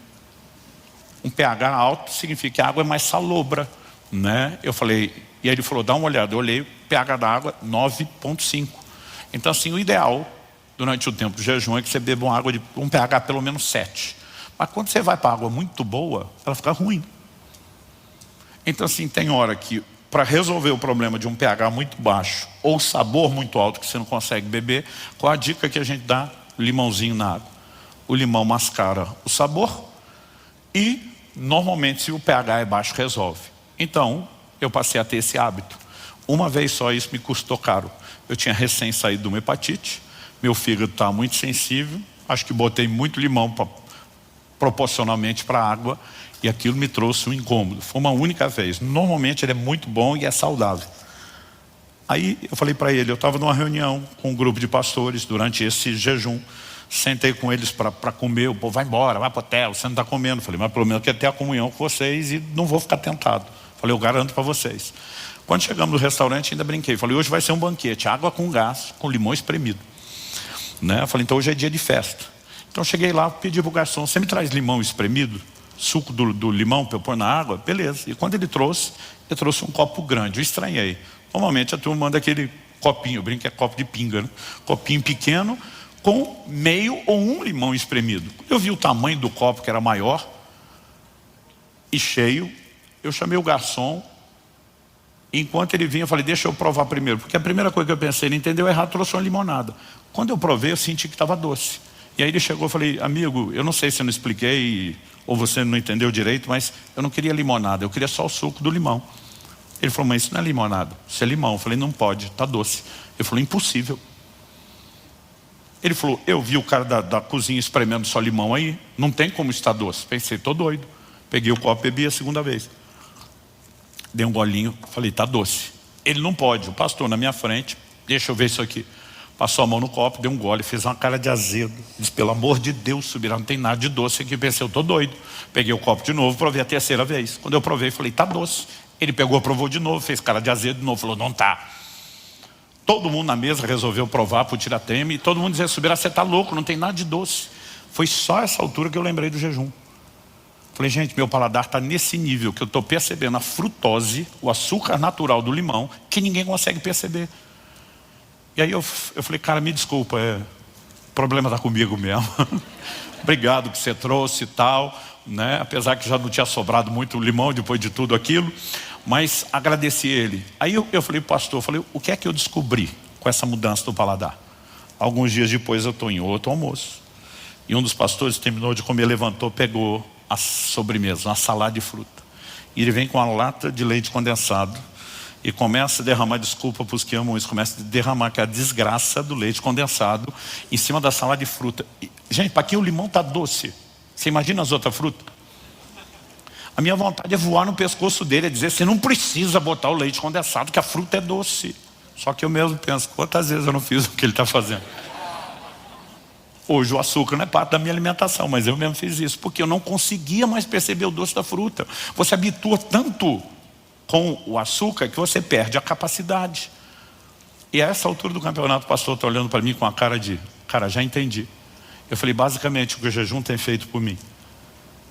Um pH alto significa que a água é mais salobra. Né? Eu falei, e aí ele falou, dá uma olhada. Eu olhei, o pH da água 9,5. Então assim, o ideal durante o tempo do jejum é que você beba uma água de um pH pelo menos 7. Mas quando você vai para água muito boa, ela fica ruim. Então assim, tem hora que para resolver o problema de um pH muito baixo ou sabor muito alto que você não consegue beber, qual a dica que a gente dá? Limãozinho na água. O limão mascara o sabor e normalmente se o pH é baixo resolve. Então eu passei a ter esse hábito. Uma vez só isso me custou caro. Eu tinha recém saído de uma hepatite, meu fígado estava muito sensível, acho que botei muito limão proporcionalmente para a água e aquilo me trouxe um incômodo. Foi uma única vez. Normalmente ele é muito bom e é saudável. Aí eu falei para ele, eu estava numa reunião com um grupo de pastores durante esse jejum, sentei com eles para comer, o povo vai embora, vai para o hotel, você não está comendo. Falei, mas pelo menos eu quero ter a comunhão com vocês e não vou ficar tentado. Falei, eu garanto para vocês. Quando chegamos no restaurante ainda brinquei, falei, hoje vai ser um banquete, água com gás, com limão espremido. Né? Eu falei, então hoje é dia de festa. Então cheguei lá, pedi para o garçom, você me traz limão espremido? Suco do limão para eu pôr na água? Beleza. E quando ele trouxe, eu trouxe um copo grande, eu estranhei. Normalmente a turma manda aquele copinho, eu brinco que é copo de pinga, né? Copinho pequeno, com meio ou um limão espremido. Eu vi o tamanho do copo que era maior e cheio, eu chamei o garçom, e enquanto ele vinha eu falei, deixa eu provar primeiro, porque a primeira coisa que eu pensei, ele entendeu errado, trouxe uma limonada. Quando eu provei eu senti que estava doce. E aí ele chegou e falei, amigo, eu não sei se eu não expliquei ou você não entendeu direito, mas eu não queria limonada, eu queria só o suco do limão. Ele falou, mas isso não é limonada, isso é limão. Eu falei, não pode, está doce. Ele falou, impossível. Ele falou, eu vi o cara da cozinha espremendo só limão aí, não tem como estar doce. Pensei, tô doido. Peguei o copo e bebi a segunda vez. Dei um golinho, falei, tá doce. Ele não pode, o pastor na minha frente, deixa eu ver isso aqui. Passou a mão no copo, deu um gole, fez uma cara de azedo. Disse, pelo amor de Deus, subirá, não tem nada de doce aqui. Pensei, eu tô doido. Peguei o copo de novo, provei a terceira vez. Quando eu provei, falei, tá doce. Ele pegou, provou de novo, fez cara de azedo de novo, falou, não tá. Todo mundo na mesa resolveu provar por tiratema e todo mundo dizia, subirá, você tá louco, não tem nada de doce. Foi só essa altura que eu lembrei do jejum. Falei, gente, meu paladar está nesse nível que eu estou percebendo a frutose, o açúcar natural do limão, que ninguém consegue perceber. E aí eu falei, cara, me desculpa, o problema está comigo mesmo. Obrigado que você trouxe e tal, né? Apesar que já não tinha sobrado muito limão depois de tudo aquilo, mas agradeci ele. Aí eu falei, pastor, o que é que eu descobri com essa mudança do paladar? Alguns dias depois eu estou em outro almoço. E um dos pastores terminou de comer, levantou, pegou a sobremesa, uma salada de fruta. E ele vem com uma lata de leite condensado e começa a derramar, desculpa para os que amam isso, começa a derramar aquela desgraça do leite condensado em cima da salada de fruta. E, gente, para quem o limão está doce, você imagina as outras frutas? A minha vontade é voar no pescoço dele, é dizer, você não precisa botar o leite condensado, que a fruta é doce. Só que eu mesmo penso, quantas vezes eu não fiz o que ele está fazendo? Hoje o açúcar não é parte da minha alimentação, mas eu mesmo fiz isso, porque eu não conseguia mais perceber o doce da fruta. Você habitua tanto com o açúcar que você perde a capacidade. E a essa altura do campeonato, o pastor está olhando para mim com a cara de, cara, já entendi. Eu falei, basicamente, o que o jejum tem feito por mim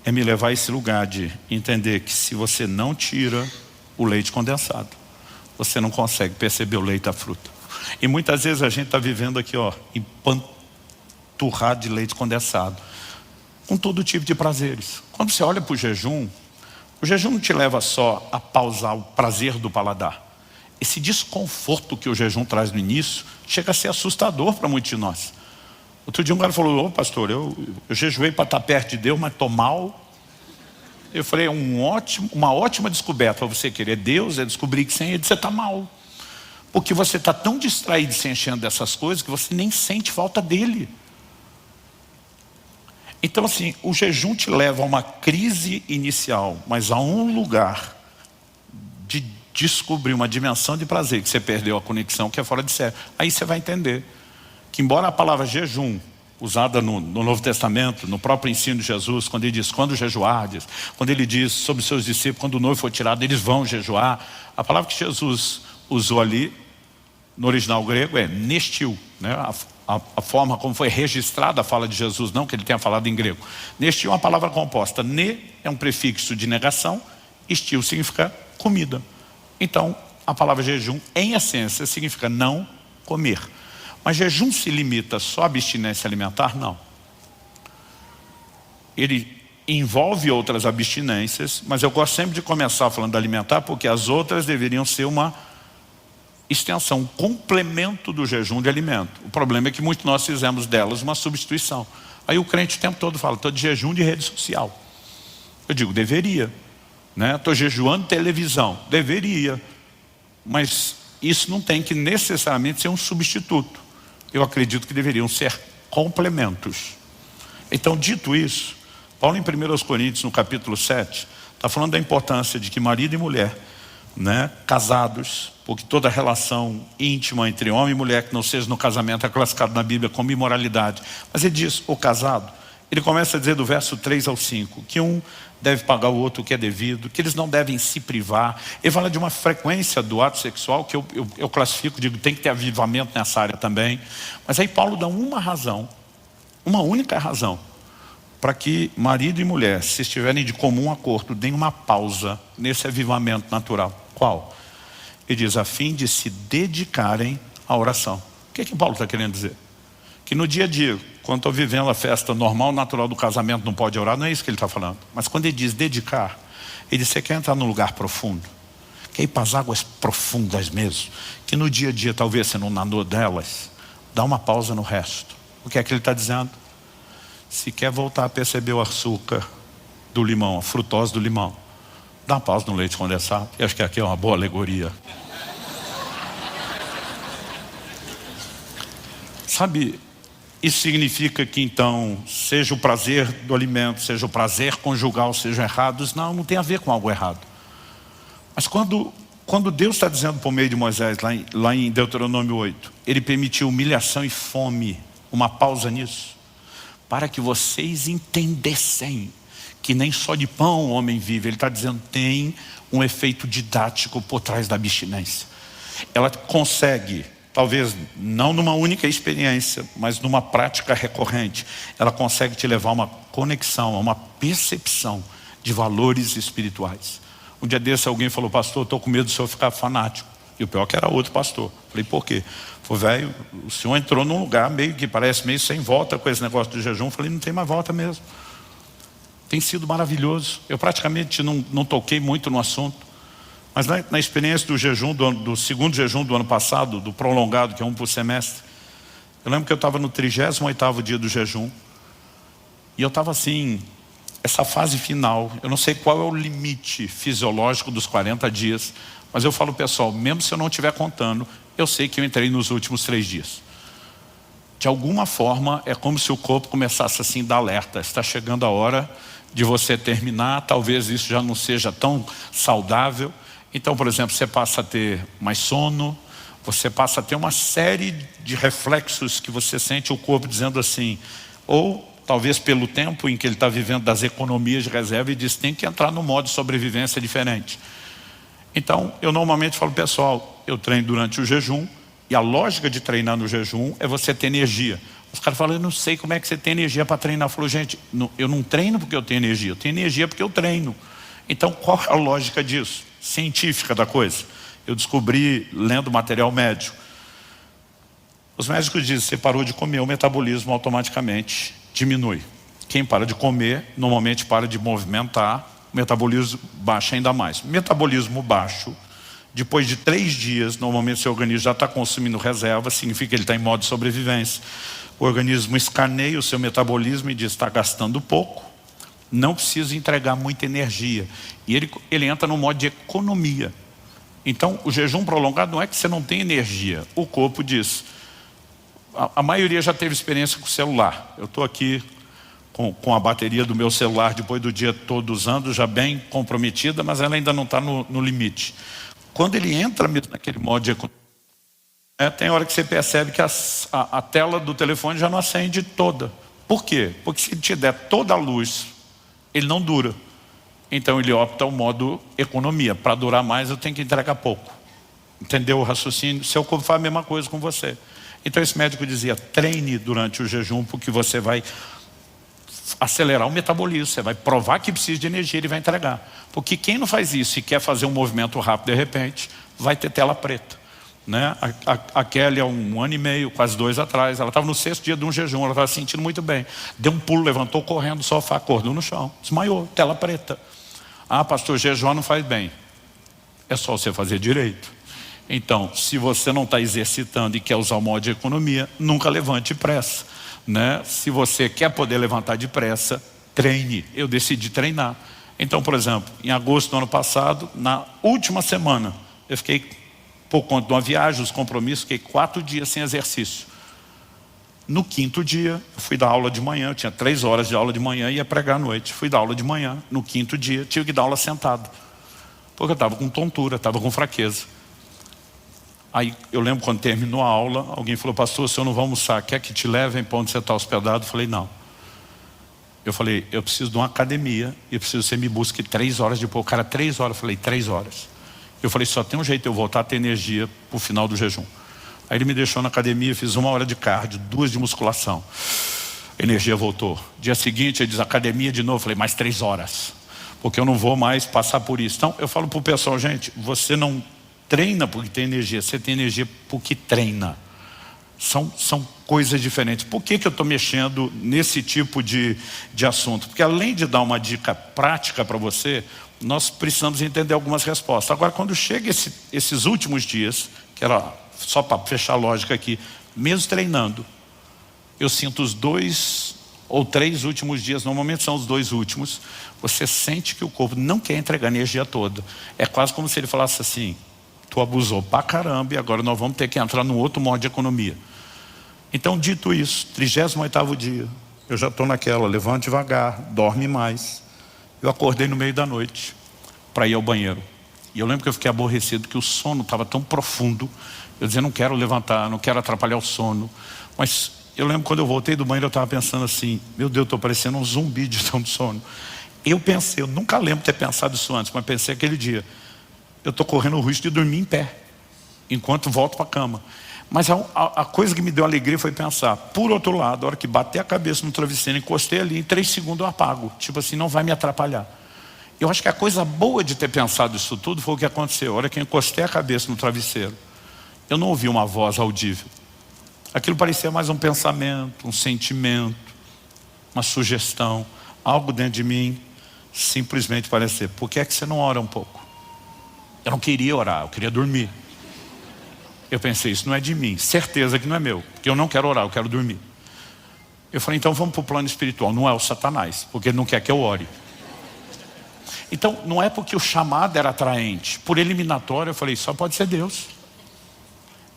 é me levar a esse lugar de entender que se você não tira o leite condensado, você não consegue perceber o leite da fruta. E muitas vezes a gente está vivendo aqui, ó, empanturrado de leite condensado, com todo tipo de prazeres. Quando você olha para o jejum não te leva só a pausar o prazer do paladar. Esse desconforto que o jejum traz no início chega a ser assustador para muitos de nós. Outro dia um cara falou, ô pastor, eu jejuei para estar perto de Deus, mas estou mal. Eu falei, uma ótima descoberta para você querer Deus é descobrir que sem Ele você está mal. Porque você está tão distraído se enchendo dessas coisas que você nem sente falta dele. Então assim, o jejum te leva a uma crise inicial, mas a um lugar de descobrir uma dimensão de prazer que você perdeu a conexão, que é fora de série. Aí você vai entender que embora a palavra jejum, usada no Novo Testamento, no próprio ensino de Jesus, quando ele diz, quando jejuardes, quando ele diz sobre os seus discípulos, quando o noivo for tirado, eles vão jejuar. A palavra que Jesus usou ali, no original grego, é nestil, né? A forma como foi registrada a fala de Jesus, não que ele tenha falado em grego. Nestil é uma palavra composta. Ne é um prefixo de negação, estil significa comida. Então, a palavra jejum, em essência, significa não comer. Mas jejum se limita só à abstinência alimentar? Não. Ele envolve outras abstinências, mas eu gosto sempre de começar falando da alimentar, porque as outras deveriam ser uma extensão, um complemento do jejum de alimento. O problema é que muitos de nós fizemos delas uma substituição. Aí o crente o tempo todo fala, estou de jejum de rede social. Eu digo, deveria. Estou jejuando televisão. Deveria. Mas isso não tem que necessariamente ser um substituto. Eu acredito que deveriam ser complementos. Então, dito isso, Paulo em 1 Coríntios, no capítulo 7, está falando da importância de que marido e mulher, casados, porque toda relação íntima entre homem e mulher que não seja no casamento é classificado na Bíblia como imoralidade. Mas ele diz, o casado, ele começa a dizer do verso 3 ao 5, que um deve pagar o outro o que é devido, que eles não devem se privar. Ele fala de uma frequência do ato sexual que eu classifico, digo, tem que ter avivamento nessa área também. Mas aí Paulo dá uma razão, uma única razão, para que marido e mulher, se estiverem de comum acordo, deem uma pausa nesse avivamento natural. Qual? Ele diz, a fim de se dedicarem à oração. O que Paulo está querendo dizer? Que no dia a dia, quando estou vivendo a festa normal, natural do casamento, não pode orar, não é isso que ele está falando. Mas quando ele diz dedicar, ele diz, você quer entrar num lugar profundo? Quer ir para as águas profundas mesmo? Que no dia a dia, talvez você não nadou delas, dá uma pausa no resto. O que é que ele está dizendo? Se quer voltar a perceber o açúcar do limão, a frutose do limão, dá uma pausa no leite condensado. Eu acho que aqui é uma boa alegoria. Sabe, isso significa que então, seja o prazer do alimento, seja o prazer conjugal, sejam errados, não tem a ver com algo errado. Mas quando Deus está dizendo por meio de Moisés, lá em Deuteronômio 8, ele permitiu humilhação e fome, uma pausa nisso, para que vocês entendessem que nem só de pão o homem vive. Ele está dizendo, tem um efeito didático por trás da abstinência. Ela consegue, talvez não numa única experiência, mas numa prática recorrente, ela consegue te levar a uma conexão, a uma percepção de valores espirituais. Um dia desse alguém falou, pastor, estou com medo do senhor ficar fanático. E o pior que era outro pastor. Falei, por quê? Falei, velho, o senhor entrou num lugar meio que parece meio sem volta com esse negócio do jejum. Falei, não tem mais volta mesmo. Tem sido maravilhoso. Eu praticamente não toquei muito no assunto. Mas na experiência do jejum, do segundo jejum do ano passado, do prolongado, que é um por semestre, eu lembro que eu estava no 38º dia do jejum. E eu estava assim, essa fase final, eu não sei qual é o limite fisiológico dos 40 dias, mas eu falo, pessoal, mesmo se eu não estiver contando, eu sei que eu entrei nos últimos 3 dias. De alguma forma, é como se o corpo começasse assim, dar alerta. Está chegando a hora de você terminar, talvez isso já não seja tão saudável. Então, por exemplo, você passa a ter mais sono, você passa a ter uma série de reflexos que você sente o corpo dizendo assim, ou talvez pelo tempo em que ele está vivendo das economias de reserva, e diz, tem que entrar no modo de sobrevivência diferente. Então, eu normalmente falo, pessoal, eu treino durante o jejum, E a lógica de treinar no jejum é você ter energia. Os caras falam, eu não sei como é que você tem energia para treinar. Eu falo, gente, eu não treino porque eu tenho energia porque eu treino. Então qual é a lógica disso? Científica da coisa. Eu descobri lendo material médico. Os médicos dizem, você parou de comer, o metabolismo automaticamente diminui. Quem para de comer, normalmente para de movimentar, o metabolismo baixa ainda mais. Metabolismo baixo, depois de 3 dias, normalmente seu organismo já está consumindo reserva, significa que ele está em modo de sobrevivência. O organismo escaneia o seu metabolismo e diz, está gastando pouco, não precisa entregar muita energia. E ele entra no modo de economia. Então, o jejum prolongado não é que você não tem energia. O corpo diz, a maioria já teve experiência com o celular. Eu estou aqui com a bateria do meu celular, depois do dia todo usando, já bem comprometida, mas ela ainda não está no limite. Quando ele entra mesmo naquele modo de economia, tem hora que você percebe que a tela do telefone já não acende toda. Por quê? Porque se ele te der toda a luz, ele não dura. Então ele opta o modo economia. Para durar mais eu tenho que entregar pouco. Entendeu o raciocínio? Seu corpo faz a mesma coisa com você. Então esse médico dizia, treine durante o jejum, porque você vai acelerar o metabolismo, você vai provar que precisa de energia, ele vai entregar. Porque quem não faz isso e quer fazer um movimento rápido de repente, vai ter tela preta. Né? A Kelly há 1 ano e meio, quase 2 atrás, ela estava no 6º dia de um jejum, ela estava se sentindo muito bem. Deu um pulo, levantou correndo do sofá, acordou no chão, desmaiou, tela preta. Ah, pastor, jejum não faz bem. É só você fazer direito. Então, se você não está exercitando e quer usar o modo de economia, nunca levante pressa. Né? Se você quer poder levantar depressa, treine. Eu decidi treinar. Então, por exemplo, em agosto do ano passado, na última semana, eu fiquei, por conta de uma viagem, os compromissos, fiquei 4 dias sem exercício. No 5º dia, eu fui dar aula de manhã, eu tinha 3 horas de aula de manhã e ia pregar à noite. Fui dar aula de manhã, no 5º dia, tive que dar aula sentado. Porque eu estava com tontura, estava com fraqueza. Aí eu lembro quando terminou a aula, alguém falou, pastor, o senhor não vai almoçar, quer que te levem para onde você está hospedado? Eu falei, não. Eu falei, eu preciso de uma academia e eu preciso que você me busque 3 horas depois. O cara, 3 horas, eu falei, 3 horas. Eu falei, só tem um jeito de eu voltar a ter energia para o final do jejum. Aí ele me deixou na academia, fiz 1 hora de cardio, 2 de musculação. A energia voltou. Dia seguinte ele diz, academia de novo. Eu falei, mais 3 horas. Porque eu não vou mais passar por isso. Então eu falo para o pessoal, gente, você não treina porque tem energia, você tem energia porque treina. São coisas diferentes. Por que eu estou mexendo nesse tipo de assunto? Porque além de dar uma dica prática para você, nós precisamos entender algumas respostas. Agora, quando chega esses últimos dias, que era só para fechar a lógica aqui, mesmo treinando, eu sinto os 2 ou 3 últimos dias, normalmente são os 2 últimos, você sente que o corpo não quer entregar a energia toda. É quase como se ele falasse assim, tu abusou pra caramba e agora nós vamos ter que entrar num outro modo de economia. Então, dito isso, 38º dia, eu já estou naquela, levante devagar, dorme mais. Eu acordei no meio da noite para ir ao banheiro. E eu lembro que eu fiquei aborrecido, que o sono estava tão profundo. Eu dizia, não quero levantar, não quero atrapalhar o sono. Mas eu lembro quando eu voltei do banheiro, eu estava pensando assim, meu Deus, estou parecendo um zumbi de tanto sono. Eu pensei, eu nunca lembro de ter pensado isso antes, mas pensei aquele dia, eu estou correndo o risco de dormir em pé, enquanto volto para a cama. Mas a coisa que me deu alegria foi pensar, por outro lado, a hora que bater a cabeça no travesseiro, encostei ali, em 3 segundos eu apago. Tipo assim, não vai me atrapalhar. Eu acho que a coisa boa de ter pensado isso tudo foi o que aconteceu. A hora que eu encostei a cabeça no travesseiro, eu não ouvi uma voz audível. Aquilo parecia mais um pensamento, um sentimento, uma sugestão, algo dentro de mim, simplesmente parecer, por que é que você não ora um pouco? Eu não queria orar, eu queria dormir. Eu pensei, isso não é de mim, certeza que não é meu, porque eu não quero orar, eu quero dormir. Eu falei, então vamos para o plano espiritual, não é o Satanás, porque ele não quer que eu ore. Então não é porque o chamado era atraente, por eliminatório eu falei, só pode ser Deus.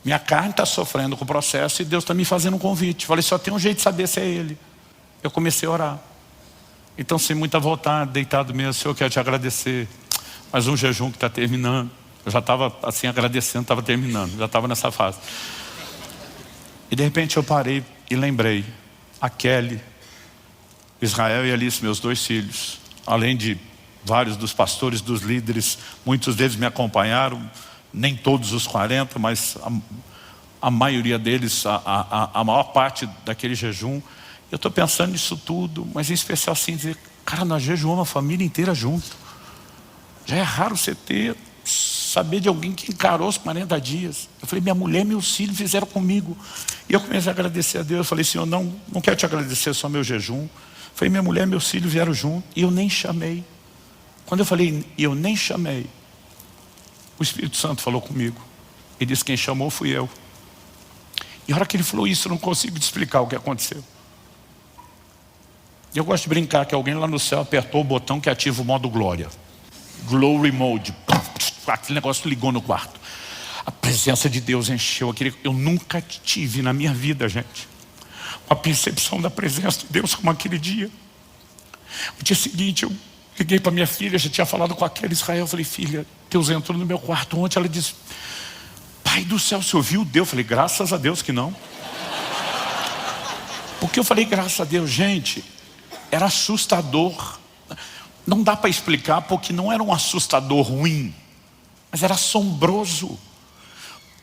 Minha carne está sofrendo com o processo e Deus está me fazendo um convite. Eu falei, só tem um jeito de saber se é Ele. Eu comecei a orar. Então sem muita vontade, deitado mesmo, Senhor, eu quero te agradecer. Mais um jejum que está terminando. Eu já estava assim agradecendo, estava terminando, já estava nessa fase. E de repente eu parei e lembrei, a Kelly, Israel e Alice, meus 2 filhos, além de vários dos pastores, dos líderes, muitos deles me acompanharam, nem todos os 40, mas a maioria deles, a maior parte daquele jejum. Eu estou pensando nisso tudo, mas em especial assim, dizer, cara, nós jejuamos a família inteira junto. Já é raro você saber de alguém que encarou os 40 dias. Eu falei, minha mulher e meus filhos fizeram comigo. E eu comecei a agradecer a Deus. Eu falei, Senhor, não quero te agradecer só meu jejum. Eu falei, minha mulher e meus filhos vieram junto. E eu nem chamei. Quando eu falei, eu nem chamei, o Espírito Santo falou comigo. Ele disse, quem chamou fui eu. E a hora que ele falou isso, eu não consigo te explicar o que aconteceu. Eu gosto de brincar que alguém lá no céu apertou o botão que ativa o modo glória. Glory mode. Aquele negócio ligou no quarto. A presença de Deus encheu aquele. Eu nunca tive na minha vida, gente, uma percepção da presença de Deus como aquele dia. No dia seguinte eu liguei para minha filha, já tinha falado com aquela Israel. Eu falei, filha, Deus entrou no meu quarto ontem. Ela disse, pai do céu, você ouviu Deus? Eu falei, graças a Deus que não. Porque eu falei, graças a Deus, gente, era assustador. Não dá para explicar, porque não era um assustador ruim, mas era assombroso.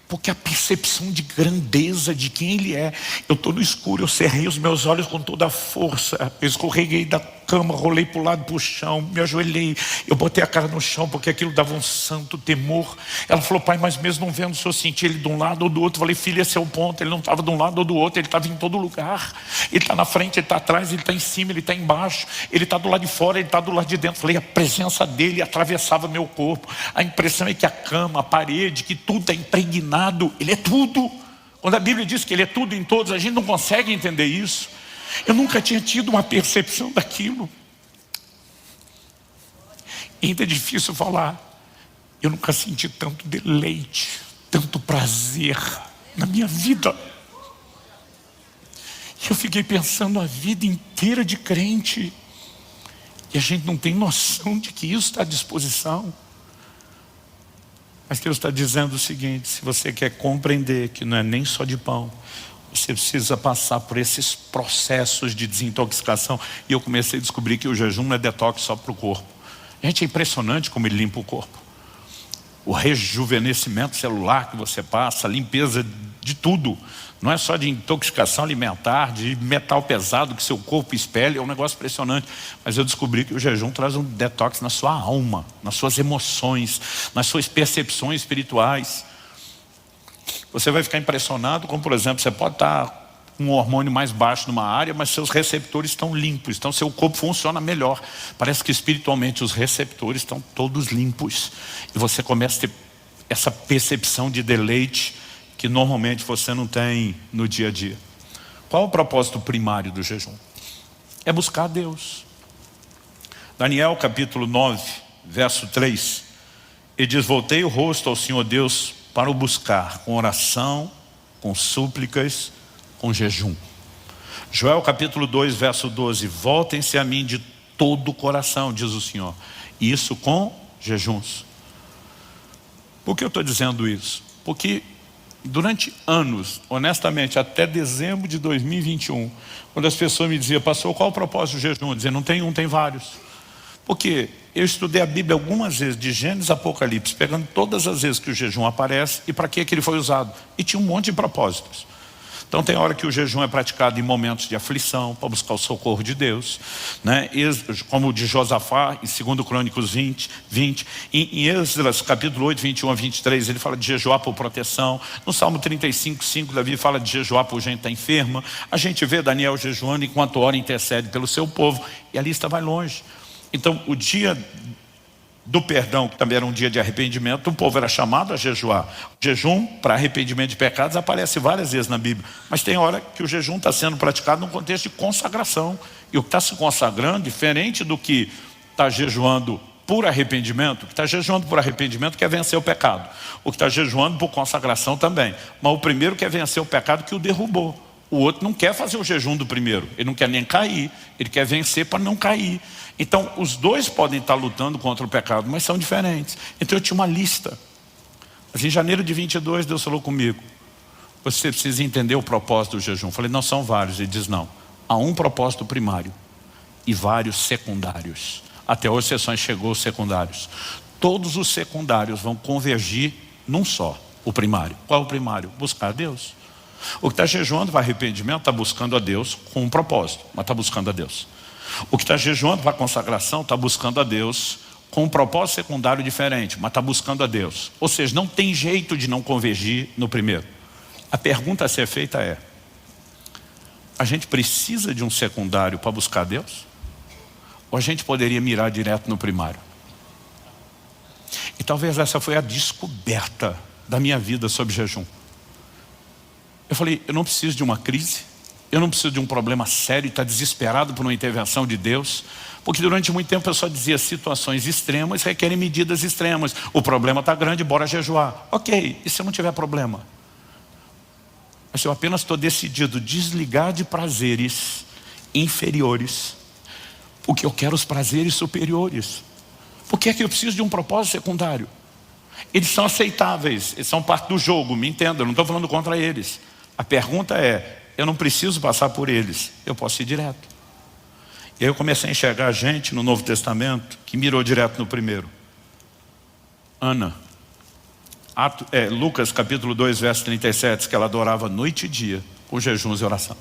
Porque a percepção de grandeza de quem Ele é. Eu estou no escuro, eu cerrei os meus olhos com toda a força. Eu escorreguei da cama, rolei para o lado, para o chão, me ajoelhei. Eu botei a cara no chão, porque aquilo dava um santo temor. Ela falou, pai, mas mesmo não vendo, se eu senti Ele de um lado ou do outro. Eu falei, filha, esse é o ponto. Ele não estava de um lado ou do outro, Ele estava em todo lugar. Ele está na frente, Ele está atrás, Ele está em cima, Ele está embaixo. Ele está do lado de fora, Ele está do lado de dentro. Eu falei, a presença dEle atravessava meu corpo. A impressão é que a cama, a parede, que tudo é impregnado. Ele é tudo. Quando a Bíblia diz que Ele é tudo em todos, a gente não consegue entender isso. Eu nunca tinha tido uma percepção daquilo. E ainda é difícil falar. Eu nunca senti tanto deleite, tanto prazer na minha vida. E eu fiquei pensando a vida inteira de crente. E a gente não tem noção de que isso está à disposição. Mas Deus está dizendo o seguinte, se você quer compreender que não é nem só de pão, você precisa passar por esses processos de desintoxicação. E eu comecei a descobrir que o jejum não é detox só para o corpo. Gente, é impressionante como ele limpa o corpo. O rejuvenescimento celular que você passa, a limpeza de tudo. Não é só de intoxicação alimentar, de metal pesado que seu corpo expele, é um negócio impressionante. Mas eu descobri que o jejum traz um detox na sua alma, nas suas emoções, nas suas percepções espirituais. Você vai ficar impressionado como, por exemplo, você pode estar com um hormônio mais baixo numa área, mas seus receptores estão limpos, então seu corpo funciona melhor. Parece que espiritualmente os receptores estão todos limpos. E você começa a ter essa percepção de deleite que normalmente você não tem no dia a dia. Qual é o propósito primário do jejum? É buscar a Deus. Daniel capítulo 9, verso 3, ele diz, voltei o rosto ao Senhor Deus para o buscar com oração, com súplicas, com jejum. Joel capítulo 2, verso 12, voltem-se a mim de todo o coração, diz o Senhor, e isso com jejuns. Por que eu estou dizendo isso? Porque durante anos, honestamente, até dezembro de 2021, quando as pessoas me diziam, pastor, qual é o propósito do jejum? Eu dizia, não tem um, tem vários. Porque eu estudei a Bíblia algumas vezes, de Gênesis a Apocalipse, pegando todas as vezes que o jejum aparece e para que ele foi usado. E tinha um monte de propósitos. Então tem hora que o jejum é praticado em momentos de aflição, para buscar o socorro de Deus, né? Como o de Josafá, em 2 Crônicos 20. Em Esdras, capítulo 8, 21 a 23, ele fala de jejuar por proteção. No Salmo 35, 5, Davi fala de jejuar por gente que está enferma. A gente vê Daniel jejuando enquanto ora e intercede pelo seu povo. E a lista vai longe. Então o dia do perdão, que também era um dia de arrependimento, o povo era chamado a jejuar. O jejum para arrependimento de pecados aparece várias vezes na Bíblia, mas tem hora que o jejum está sendo praticado num contexto de consagração, e o que está se consagrando, diferente do que está jejuando por arrependimento, o que está jejuando por arrependimento quer vencer o pecado, o que está jejuando por consagração também, mas o primeiro quer vencer o pecado que o derrubou, o outro não quer fazer o jejum do primeiro, ele não quer nem cair, ele quer vencer para não cair. Então os dois podem estar lutando contra o pecado, mas são diferentes. Então eu tinha uma lista. Mas em janeiro de 22 Deus falou comigo, você precisa entender o propósito do jejum. Eu falei, não, são vários. Ele diz, não, há um propósito primário e vários secundários. Até hoje só chegou os secundários. Todos os secundários vão convergir num só. o primário. Qual é o primário? Buscar a Deus. O que está jejuando para arrependimento está buscando a Deus com um propósito, mas está buscando a Deus. O que está jejuando para consagração está buscando a Deus com um propósito secundário diferente, mas está buscando a Deus. Ou seja, não tem jeito de não convergir no primeiro. A pergunta a ser feita é: a gente precisa de um secundário para buscar a Deus? Ou a gente poderia mirar direto no primário? E talvez essa foi a descoberta da minha vida sobre jejum. Eu falei, eu não preciso de uma crise, eu não preciso de um problema sério e estar desesperado por uma intervenção de Deus, porque durante muito tempo eu só dizia situações extremas requerem medidas extremas. O problema está grande, bora jejuar. Ok, e se eu não tiver problema? Mas eu apenas estou decidido desligar de prazeres inferiores, porque eu quero os prazeres superiores. Por que é que eu preciso de um propósito secundário? Eles são aceitáveis, eles são parte do jogo, me entenda, eu não estou falando contra eles. A pergunta é, eu não preciso passar por eles, eu posso ir direto. E aí eu comecei a enxergar gente no Novo Testamento que mirou direto no primeiro. Ana, Lucas capítulo 2, verso 37, que ela adorava noite e dia, com jejuns e oração.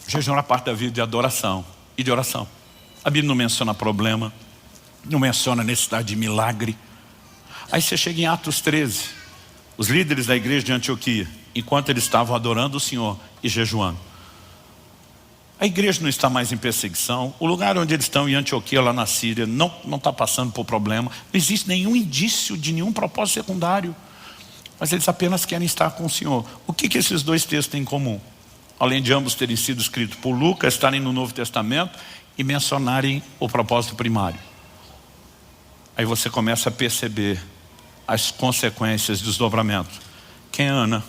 O jejum era parte da vida de adoração e de oração. A Bíblia não menciona problema, não menciona necessidade de milagre. Aí você chega em Atos 13, os líderes da igreja de Antioquia, enquanto eles estavam adorando o Senhor e jejuando. A igreja não está mais em perseguição, o lugar onde eles estão em Antioquia, lá na Síria, não está passando por problema, não existe nenhum indício de nenhum propósito secundário, mas eles apenas querem estar com o Senhor. O que esses dois textos têm em comum? Além de ambos terem sido escritos por Lucas, estarem no Novo Testamento e mencionarem o propósito primário. Aí você começa a perceber as consequências dos desdobramentos. Quem é Ana?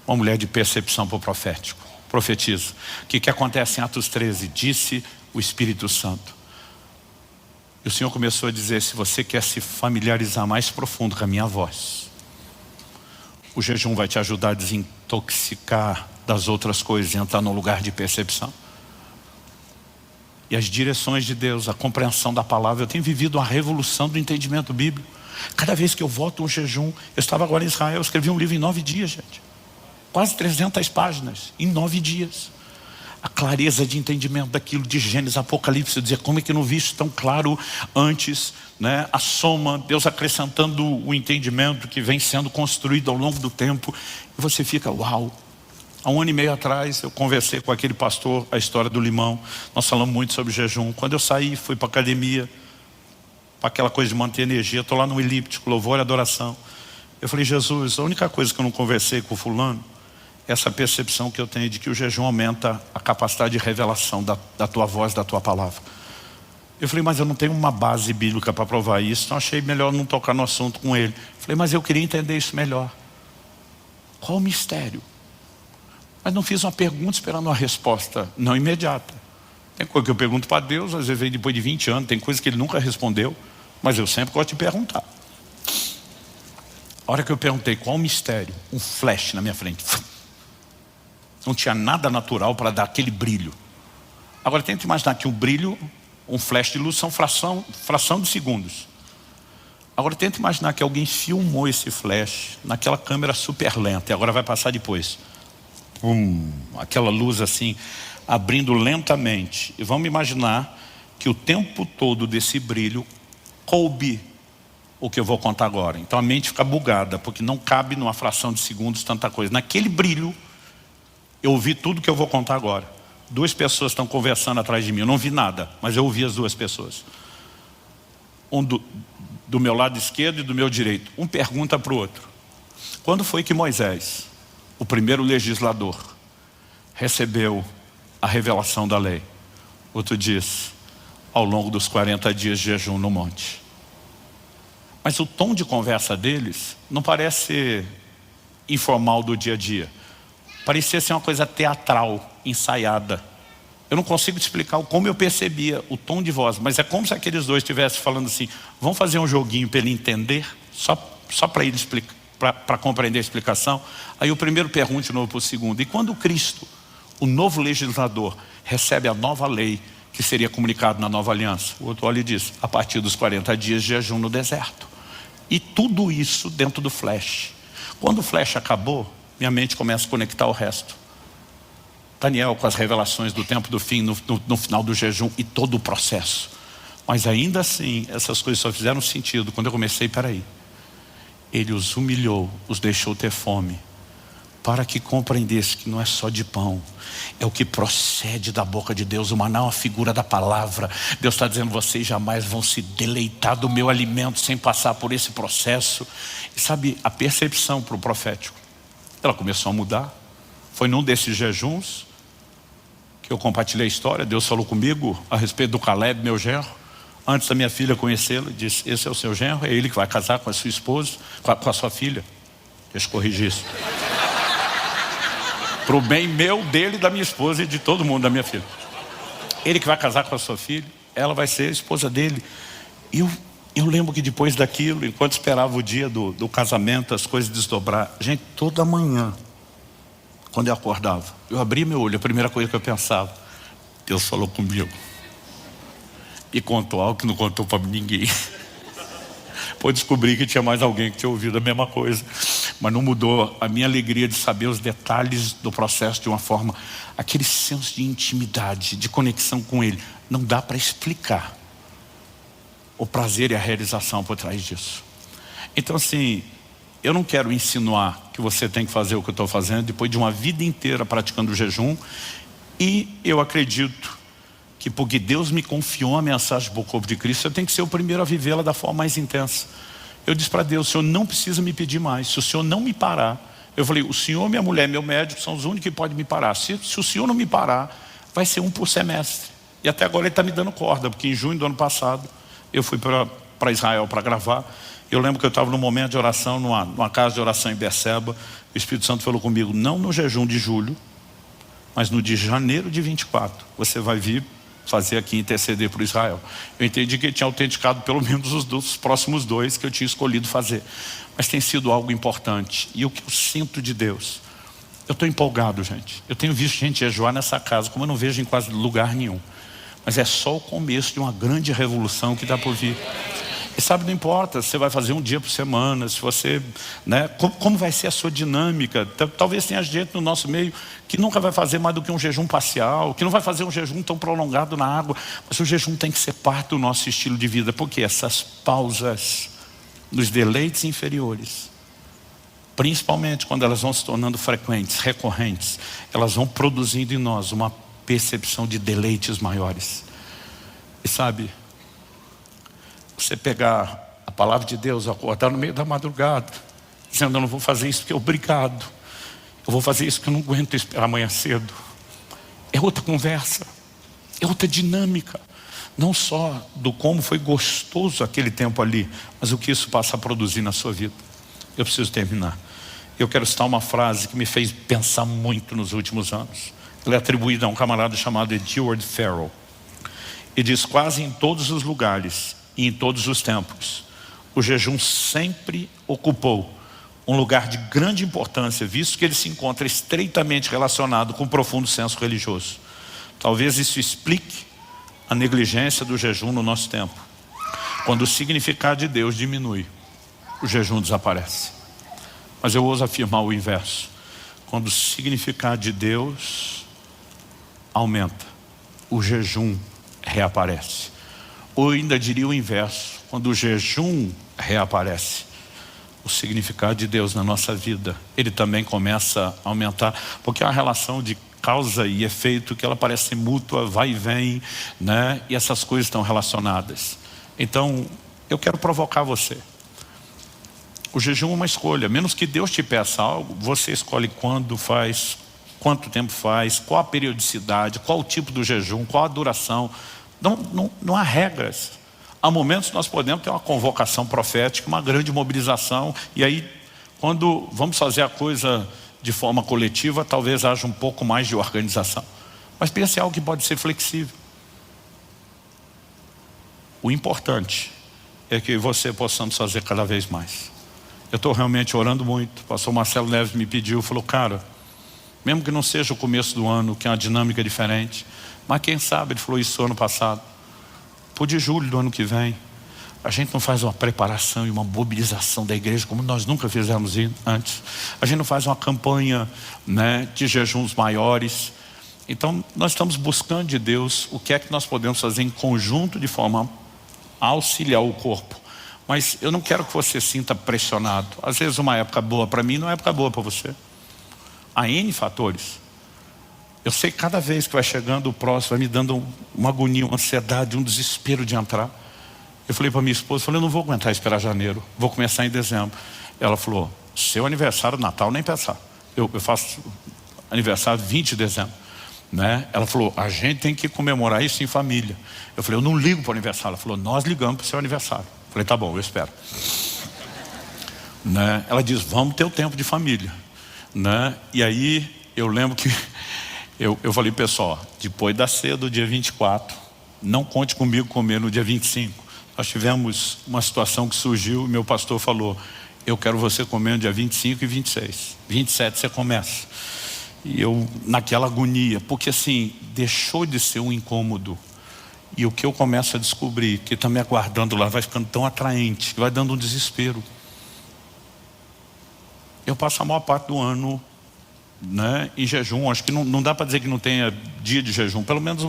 Uma mulher de percepção para o profético. Profetiza. O que acontece em Atos 13? Disse o Espírito Santo. E o Senhor começou a dizer, se você quer se familiarizar mais profundo com a minha voz, o jejum vai te ajudar a desintoxicar das outras coisas e entrar no lugar de percepção. E as direções de Deus, a compreensão da palavra. Eu tenho vivido uma revolução do entendimento bíblico. Cada vez que eu volto um jejum, eu estava agora em Israel, eu escrevi um livro em 9 dias, gente. Quase 300 páginas, em 9 dias. A clareza de entendimento daquilo de Gênesis, Apocalipse, eu dizia, como é que eu não vi isso tão claro antes, né? A soma, Deus acrescentando o entendimento que vem sendo construído ao longo do tempo. E você fica, uau. Há 1 ano e meio atrás, eu conversei com aquele pastor, a história do limão. Nós falamos muito sobre jejum. Quando eu saí, fui para a academia, para aquela coisa de manter energia, estou lá no elíptico, louvor e adoração. Eu falei, Jesus, a única coisa que eu não conversei com o fulano, é essa percepção que eu tenho de que o jejum aumenta a capacidade de revelação da tua voz, da tua palavra. Eu falei, mas eu não tenho uma base bíblica para provar isso, então achei melhor não tocar no assunto com ele. Eu falei, mas eu queria entender isso melhor. Qual o mistério? Mas não fiz uma pergunta esperando uma resposta não imediata. Tem coisa que eu pergunto para Deus, às vezes vem depois de 20 anos, tem coisa que ele nunca respondeu, mas eu sempre gosto de perguntar. A hora que eu perguntei qual o mistério, um flash na minha frente. Não tinha nada natural para dar aquele brilho. Agora tenta imaginar que um brilho, um flash de luz são fração de segundos. Agora tenta imaginar que alguém filmou esse flash naquela câmera super lenta e agora vai passar depois. Aquela luz assim, abrindo lentamente. E vamos imaginar que o tempo todo desse brilho coube o que eu vou contar agora. Então a mente fica bugada, porque não cabe numa fração de segundos tanta coisa. Naquele brilho, eu ouvi tudo que eu vou contar agora. 2 pessoas estão conversando atrás de mim. Eu não vi nada, mas eu ouvi as 2 pessoas. Um do meu lado esquerdo e do meu direito. Um pergunta para o outro. Quando foi que Moisés, o primeiro legislador, recebeu a revelação da lei? Outro diz, ao longo dos 40 dias de jejum no monte. Mas o tom de conversa deles não parece informal do dia a dia. Parecia ser uma coisa teatral, ensaiada. Eu não consigo te explicar como eu percebia o tom de voz, mas é como se aqueles 2 estivessem falando assim, vamos fazer um joguinho para ele entender, só para ele explicar, para compreender a explicação. Aí o primeiro pergunta de novo para o segundo, e quando Cristo, o novo legislador, recebe a nova lei que seria comunicado na nova aliança? O outro olha e diz, a partir dos 40 dias de jejum no deserto. E tudo isso dentro do flash. Quando o flash acabou, minha mente começa a conectar o resto. Daniel com as revelações do tempo do fim, no final do jejum e todo o processo. Mas ainda assim, essas coisas só fizeram sentido quando eu comecei, peraí. Ele os humilhou, os deixou ter fome, para que compreendesse que não é só de pão, é o que procede da boca de Deus. O maná é uma figura da palavra. Deus está dizendo, vocês jamais vão se deleitar do meu alimento sem passar por esse processo. E sabe, a percepção para o profético, ela começou a mudar. Foi num desses jejuns que eu compartilhei a história. Deus falou comigo a respeito do Caleb, meu genro. Antes da minha filha conhecê-lo, disse, esse é o seu genro, é ele que vai casar com a sua esposa, com a sua filha. Deixa eu corrigir isso. Para o bem meu, dele, da minha esposa e de todo mundo, da minha filha. Ele que vai casar com a sua filha, ela vai ser a esposa dele. E eu lembro que depois daquilo, enquanto esperava o dia do casamento, as coisas desdobrar, gente, toda manhã, quando eu acordava, eu abria meu olho, a primeira coisa que eu pensava, Deus falou comigo. E contou algo que não contou para ninguém. Depois descobri que tinha mais alguém que tinha ouvido a mesma coisa. Mas não mudou a minha alegria de saber os detalhes do processo de uma forma, aquele senso de intimidade, de conexão com Ele. Não dá para explicar o prazer e a realização por trás disso. Então assim, eu não quero insinuar que você tem que fazer o que eu estou fazendo depois de uma vida inteira praticando o jejum. E eu acredito que porque Deus me confiou a mensagem do corpo de Cristo, eu tenho que ser o primeiro a vivê-la da forma mais intensa. Eu disse para Deus, o Senhor não precisa me pedir mais. Se o Senhor não me parar, eu falei, o Senhor, minha mulher, meu médico são os únicos que podem me parar. Se o Senhor não me parar, vai ser um por semestre. E até agora Ele está me dando corda, porque em junho do ano passado eu fui para Israel para gravar. Eu lembro que eu estava num momento de oração, numa casa de oração em Beceba. O Espírito Santo falou comigo, não no jejum de julho, mas no de janeiro de 24, você vai vir fazer aqui, interceder por Israel. Eu entendi que ele tinha autenticado pelo menos os dos próximos 2 que eu tinha escolhido fazer. Mas tem sido algo importante. E o que eu sinto de Deus, eu estou empolgado, gente. Eu tenho visto gente jejuar nessa casa, como eu não vejo em quase lugar nenhum. Mas é só o começo de uma grande revolução que está por vir. E sabe, não importa se você vai fazer um dia por semana, se você, né, como vai ser a sua dinâmica. Talvez tenha gente no nosso meio que nunca vai fazer mais do que um jejum parcial, que não vai fazer um jejum tão prolongado na água, mas o jejum tem que ser parte do nosso estilo de vida, porque essas pausas nos deleites inferiores, principalmente quando elas vão se tornando frequentes, recorrentes, elas vão produzindo em nós uma percepção de deleites maiores. E sabe, você pegar a palavra de Deus, acordar no meio da madrugada, dizendo, eu não vou fazer isso porque é obrigado, eu vou fazer isso porque eu não aguento esperar amanhã cedo. É outra conversa, é outra dinâmica, não só do como foi gostoso aquele tempo ali, mas o que isso passa a produzir na sua vida. Eu preciso terminar. Eu quero citar uma frase que me fez pensar muito nos últimos anos. Ela é atribuída a um camarada chamado Edward Farrell. E diz, quase em todos os lugares e em todos os tempos, o jejum sempre ocupou um lugar de grande importância, visto que ele se encontra estreitamente relacionado com um profundo senso religioso. Talvez isso explique a negligência do jejum no nosso tempo. Quando o significado de Deus diminui, o jejum desaparece. Mas eu ouso afirmar o inverso. Quando o significado de Deus aumenta, o jejum reaparece. Ou ainda diria o inverso, quando o jejum reaparece, o significado de Deus na nossa vida, ele também começa a aumentar, porque é uma relação de causa e efeito que ela parece mútua, vai e vem, né? E essas coisas estão relacionadas. Então, eu quero provocar você. O jejum é uma escolha, menos que Deus te peça algo, você escolhe quando faz, quanto tempo faz, qual a periodicidade, qual o tipo do jejum, qual a duração. Não há regras. Há momentos que nós podemos ter uma convocação profética, uma grande mobilização, e aí, quando vamos fazer a coisa de forma coletiva, talvez haja um pouco mais de organização. Mas pense em algo que pode ser flexível. O importante é que você possamos fazer cada vez mais. Eu estou realmente orando muito. O pastor Marcelo Neves me pediu, falou, cara, mesmo que não seja o começo do ano, que é uma dinâmica diferente, mas quem sabe, ele falou isso ano passado, por de julho do ano que vem, A gente não faz uma preparação e uma mobilização da igreja como nós nunca fizemos antes. A gente não faz uma campanha, né, de jejuns maiores. Então nós estamos buscando de Deus o que é que nós podemos fazer em conjunto de forma a auxiliar o corpo. Mas eu não quero que você sinta pressionado. Às vezes uma época boa para mim não é época boa para você. Há N fatores. Eu sei que cada vez que vai chegando o próximo vai me dando uma agonia, uma ansiedade, um desespero de entrar. Eu falei para minha esposa, eu não vou aguentar esperar janeiro, vou começar em dezembro. Ela falou, seu aniversário, Natal, nem pensar. Eu faço aniversário 20 de dezembro. Né? Ela falou, a gente tem que comemorar isso em família. Eu falei, eu não ligo para o aniversário. Ela falou, nós ligamos para o seu aniversário. Eu falei, tá bom, eu espero. Né? Ela diz, vamos ter o tempo de família. Né? E aí eu lembro que eu falei, pessoal, depois da ceia do dia 24, não conte comigo comer no dia 25. Nós tivemos uma situação que surgiu e meu pastor falou, eu quero você comer no dia 25 e 26. 27 você começa. E eu naquela agonia, porque assim, deixou de ser um incômodo. E o que eu começo a descobrir, que está me aguardando lá, vai ficando tão atraente, que vai dando um desespero. Eu passo a maior parte do ano, né, em jejum. Acho que não dá para dizer que não tenha dia de jejum, pelo menos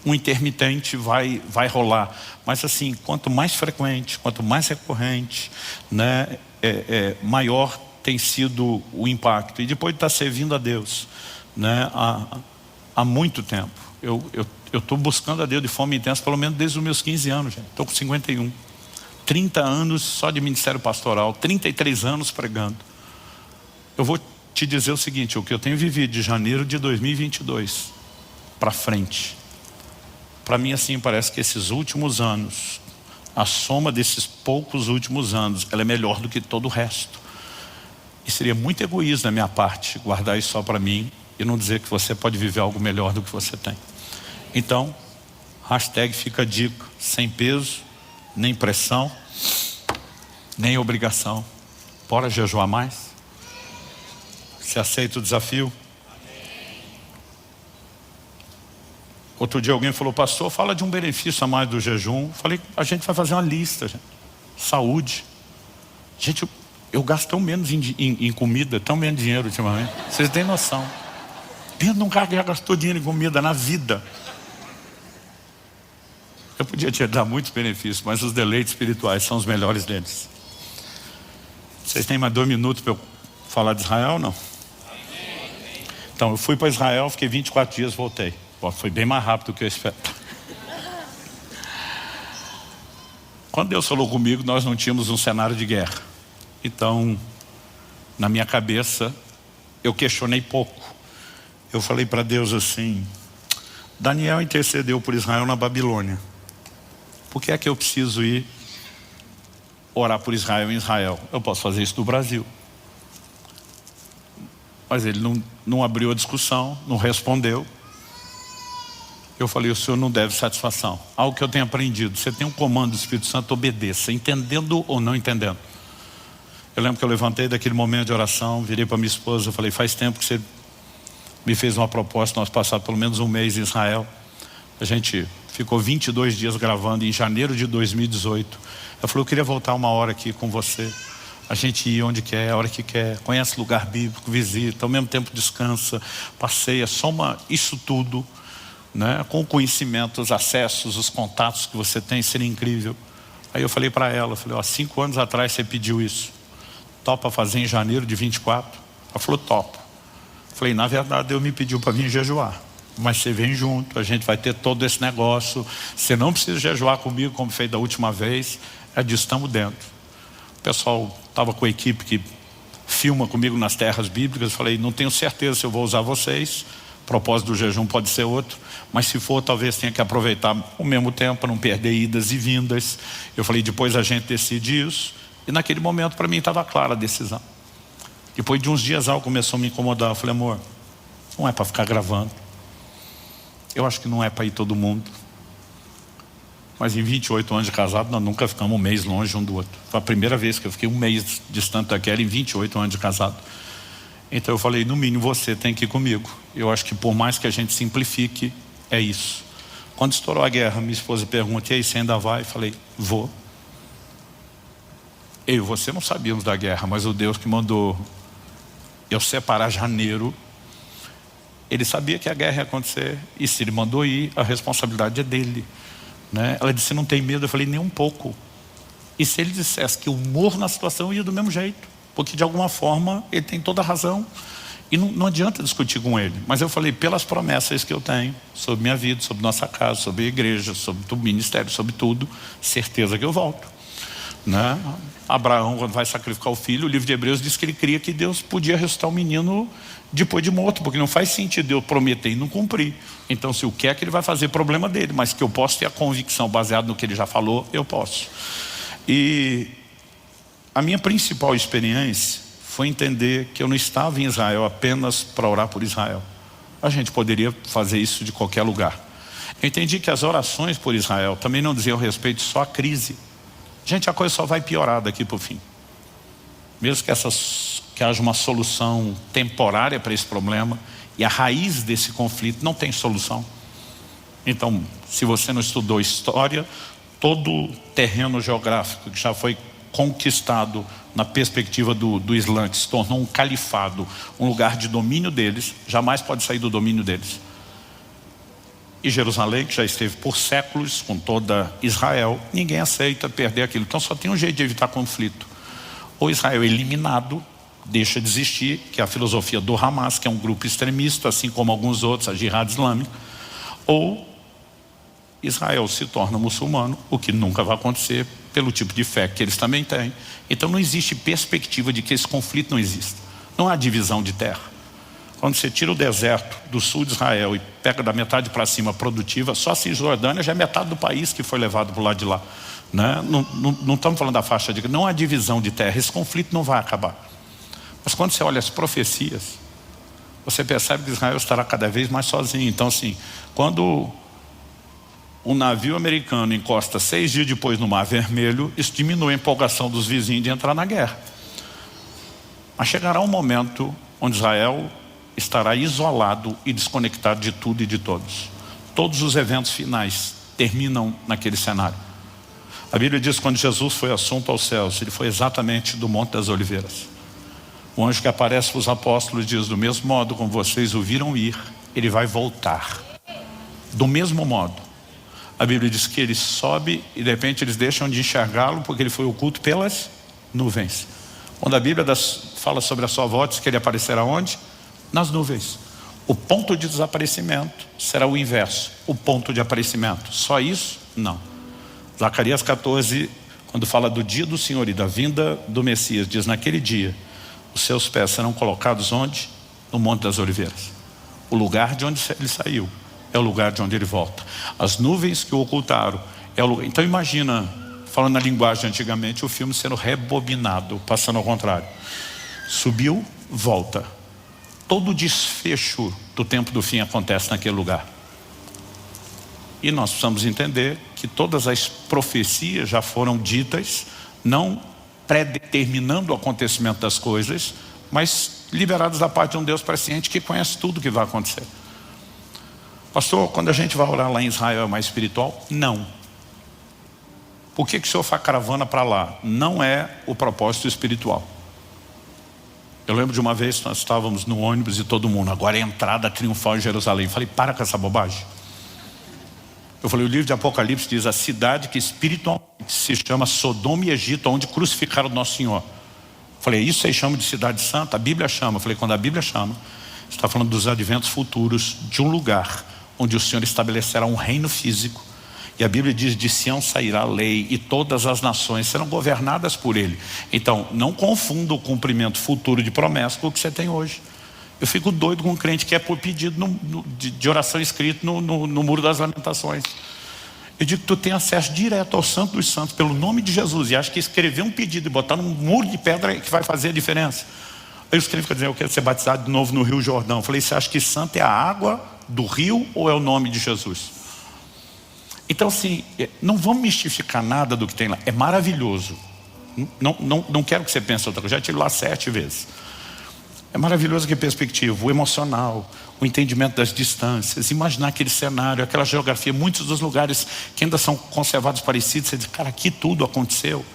um intermitente vai rolar. Mas assim, quanto mais frequente, quanto mais recorrente, né, maior tem sido o impacto. E depois de estar servindo a Deus, né, há muito tempo. Eu estou buscando a Deus de forma intensa, pelo menos desde os meus 15 anos. Estou com 51. 30 anos só de ministério pastoral, 33 anos pregando. Eu vou te dizer o seguinte, o que eu tenho vivido de janeiro de 2022 para frente, para mim assim parece que esses últimos anos, a soma desses poucos últimos anos, ela é melhor do que todo o resto. E seria muito egoísmo da minha parte guardar isso só para mim e não dizer que você pode viver algo melhor do que você tem. Então, hashtag fica a dica, sem peso, nem pressão, nem obrigação. Bora jejuar mais? Você aceita o desafio? Outro dia alguém falou, pastor, fala de um benefício a mais do jejum. Falei, a gente vai fazer uma lista, gente. Saúde. Gente, eu gasto tão menos em comida, tão menos dinheiro ultimamente. Vocês têm noção. Pensa num cara que já gastou dinheiro em comida na vida. Eu podia te dar muitos benefícios, mas os deleites espirituais são os melhores deles. Vocês têm mais 2 minutos para eu falar de Israel ou não? Então, eu fui para Israel, fiquei 24 dias, voltei. Foi bem mais rápido do que eu esperava. Quando Deus falou comigo, nós não tínhamos um cenário de guerra. Então, na minha cabeça, eu questionei pouco. Eu falei para Deus assim, Daniel intercedeu por Israel na Babilônia. Por que é que eu preciso ir orar por Israel em Israel? Eu posso fazer isso no Brasil. Mas ele não abriu a discussão, não respondeu. Eu falei, o senhor não deve satisfação. Algo que eu tenho aprendido, você tem um comando do Espírito Santo, obedeça, entendendo ou não entendendo. Eu lembro que eu levantei daquele momento de oração, virei para minha esposa, eu falei, faz tempo que você me fez uma proposta, nós passamos pelo menos um mês em Israel. A gente ficou 22 dias gravando em janeiro de 2018. Eu falei, eu queria voltar uma hora aqui com você. A gente ia onde quer, a hora que quer, conhece lugar bíblico, visita, ao mesmo tempo descansa, passeia, soma isso tudo, né, com o conhecimento, os acessos, os contatos que você tem, seria incrível. Aí eu falei para ela, falei, 5 anos atrás você pediu isso, topa fazer em janeiro de 24? Ela falou, topa. Falei, na verdade Deus me pediu para vir jejuar, mas você vem junto, a gente vai ter todo esse negócio, você não precisa jejuar comigo como fez da última vez, é disso, estamos dentro. O pessoal estava com a equipe que filma comigo nas terras bíblicas, falei, não tenho certeza se eu vou usar vocês, o propósito do jejum pode ser outro, mas se for, talvez tenha que aproveitar o mesmo tempo para não perder idas e vindas. Eu falei, depois a gente decide isso. E naquele momento para mim estava clara a decisão. Depois de uns dias algo começou a me incomodar. Eu falei, amor, não é para ficar gravando. Eu acho que não é para ir todo mundo. Mas em 28 anos de casado, nós nunca ficamos um mês longe um do outro. Foi a primeira vez que eu fiquei um mês distante daquela em 28 anos de casado. Então eu falei, no mínimo você tem que ir comigo. Eu acho que por mais que a gente simplifique, é isso. Quando estourou a guerra, minha esposa perguntou, e aí, você ainda vai? Eu falei, vou. eu e você não sabíamos da guerra, mas o Deus que mandou eu separar janeiro, Ele sabia que a guerra ia acontecer. E se Ele mandou ir, a responsabilidade é dele, né? Ela disse, não tem medo? Eu falei, nem um pouco. E se Ele dissesse que eu morro na situação, eu ia do mesmo jeito, porque de alguma forma Ele tem toda a razão. E não adianta discutir com Ele. Mas eu falei, pelas promessas que eu tenho sobre minha vida, sobre nossa casa, sobre a igreja, sobre o ministério, sobre tudo, certeza que eu volto, né? Abraão, quando vai sacrificar o filho, o livro de Hebreus diz que ele cria que Deus podia ressuscitar o menino depois de morto, porque não faz sentido eu prometer e não cumprir. Então, se o que é que Ele vai fazer, problema dele, mas que eu posso ter a convicção baseada no que Ele já falou, eu posso. E a minha principal experiência foi entender que eu não estava em Israel apenas para orar por Israel. A gente poderia fazer isso de qualquer lugar. Eu entendi que as orações por Israel também não diziam respeito só à crise. Gente, a coisa só vai piorar daqui para o fim. Mesmo que haja uma solução temporária para esse problema, e a raiz desse conflito não tem solução. Então, se você não estudou história, todo o terreno geográfico que já foi conquistado na perspectiva do Islã, que se tornou um califado, um lugar de domínio deles, jamais pode sair do domínio deles. E Jerusalém, que já esteve por séculos com toda Israel, ninguém aceita perder aquilo. Então só tem um jeito de evitar conflito. Ou Israel é eliminado, deixa de existir, que é a filosofia do Hamas, que é um grupo extremista, assim como alguns outros, a Jihad Islâmica. Ou Israel se torna muçulmano, o que nunca vai acontecer pelo tipo de fé que eles também têm. Então não existe perspectiva de que esse conflito não exista. Não há divisão de terra. Quando você tira o deserto do sul de Israel e pega da metade para cima produtiva, só a Cisjordânia já é metade do país que foi levado para o lado de lá, né? Não estamos falando da faixa de... Não há divisão de terra, esse conflito não vai acabar. Mas quando você olha as profecias, você percebe que Israel estará cada vez mais sozinho. Então assim, quando um navio americano encosta 6 dias depois no Mar Vermelho, isso diminui a empolgação dos vizinhos de entrar na guerra. Mas chegará um momento onde Israel estará isolado e desconectado de tudo e de todos. Todos os eventos finais terminam naquele cenário. A Bíblia diz que quando Jesus foi assunto aos céus, Ele foi exatamente do Monte das Oliveiras. O anjo que aparece para os apóstolos diz, do mesmo modo como vocês o viram ir, Ele vai voltar. Do mesmo modo. A Bíblia diz que Ele sobe e de repente eles deixam de enxergá-lo porque Ele foi oculto pelas nuvens. Quando a Bíblia fala sobre a sua volta, diz que Ele aparecerá onde? Nas nuvens. O ponto de desaparecimento será o inverso, o ponto de aparecimento. Só isso? Não. Zacarias 14, quando fala do dia do Senhor e da vinda do Messias, diz, naquele dia os seus pés serão colocados onde? No Monte das Oliveiras. O lugar de onde Ele saiu é o lugar de onde Ele volta. As nuvens que o ocultaram é o lugar. Então imagina, falando na linguagem antigamente, o filme sendo rebobinado, passando ao contrário. Subiu, volta. Todo o desfecho do tempo do fim acontece naquele lugar. E nós precisamos entender que todas as profecias já foram ditas, não predeterminando o acontecimento das coisas, mas liberadas da parte de um Deus presciente que conhece tudo o que vai acontecer. Pastor, quando a gente vai orar lá em Israel é mais espiritual? Não. Por que o senhor faz caravana para lá? Não é o propósito espiritual. Eu lembro de uma vez que nós estávamos no ônibus e todo mundo, agora é a entrada triunfal em Jerusalém. Eu falei, para com essa bobagem. Eu falei, o livro de Apocalipse diz, a cidade que espiritualmente se chama Sodoma e Egito, onde crucificaram o Nosso Senhor. Eu falei, isso vocês chamam de cidade santa? A Bíblia chama. Eu falei, quando a Bíblia chama, está falando dos adventos futuros de um lugar onde o Senhor estabelecerá um reino físico. E a Bíblia diz, de Sião sairá a lei e todas as nações serão governadas por Ele. Então, não confunda o cumprimento futuro de promessa com o que você tem hoje. Eu fico doido com um crente que é por pedido de oração escrito no Muro das Lamentações. Eu digo que tu tem acesso direto ao Santo dos Santos pelo nome de Jesus e acha que escrever um pedido e botar num muro de pedra é que vai fazer a diferença. Aí os crentes ficam dizendo, eu quero ser batizado de novo no Rio Jordão. Eu falei, você acha que santo é a água do rio ou é o nome de Jesus? Então assim, não vamos mistificar nada do que tem lá. É maravilhoso. Não quero que você pense outra coisa. Já estive lá 7 vezes. É maravilhoso que perspectiva, o emocional, o entendimento das distâncias, imaginar aquele cenário, aquela geografia, muitos dos lugares que ainda são conservados parecidos, você diz, cara, aqui tudo aconteceu.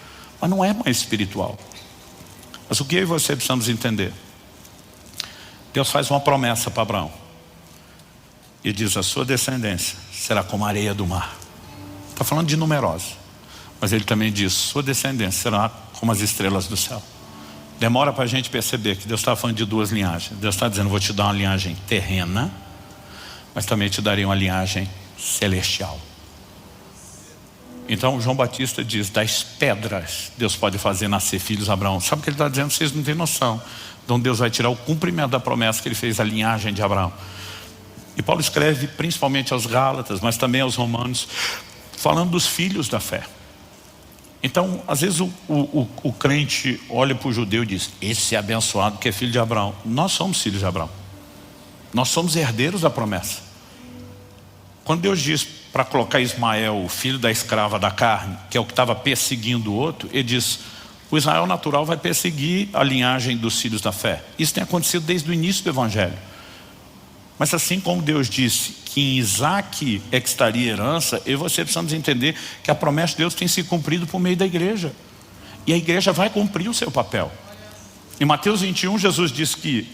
mas não é mais espiritual. Mas o que eu e você precisamos entender? Deus faz uma promessa para Abraão e diz: a sua descendência será como a areia do mar. Está falando de numerosa, mas ele também diz: sua descendência será como as estrelas do céu. Demora para a gente perceber que Deus está falando de duas linhagens. Deus está dizendo: vou te dar uma linhagem terrena, mas também te darei uma linhagem celestial. Então João Batista diz: das pedras Deus pode fazer nascer filhos. Abraão, sabe o que ele está dizendo? Vocês não têm noção. Então Deus vai tirar o cumprimento da promessa que ele fez à linhagem de Abraão. E Paulo escreve principalmente aos Gálatas, mas também aos Romanos, falando dos filhos da fé. Então às vezes o crente olha para o judeu e diz: esse é abençoado que é filho de Abraão. Nós somos filhos de Abraão, nós somos herdeiros da promessa. Quando Deus diz para colocar Ismael, o filho da escrava da carne, que é o que estava perseguindo o outro, ele diz: o Israel natural vai perseguir a linhagem dos filhos da fé. Isso tem acontecido desde o início do Evangelho. Mas assim como Deus disse que em Isaac é que estaria a herança, eu e você precisamos entender que a promessa de Deus tem se cumprido por meio da igreja. E a igreja vai cumprir o seu papel. Em Mateus 21, Jesus disse que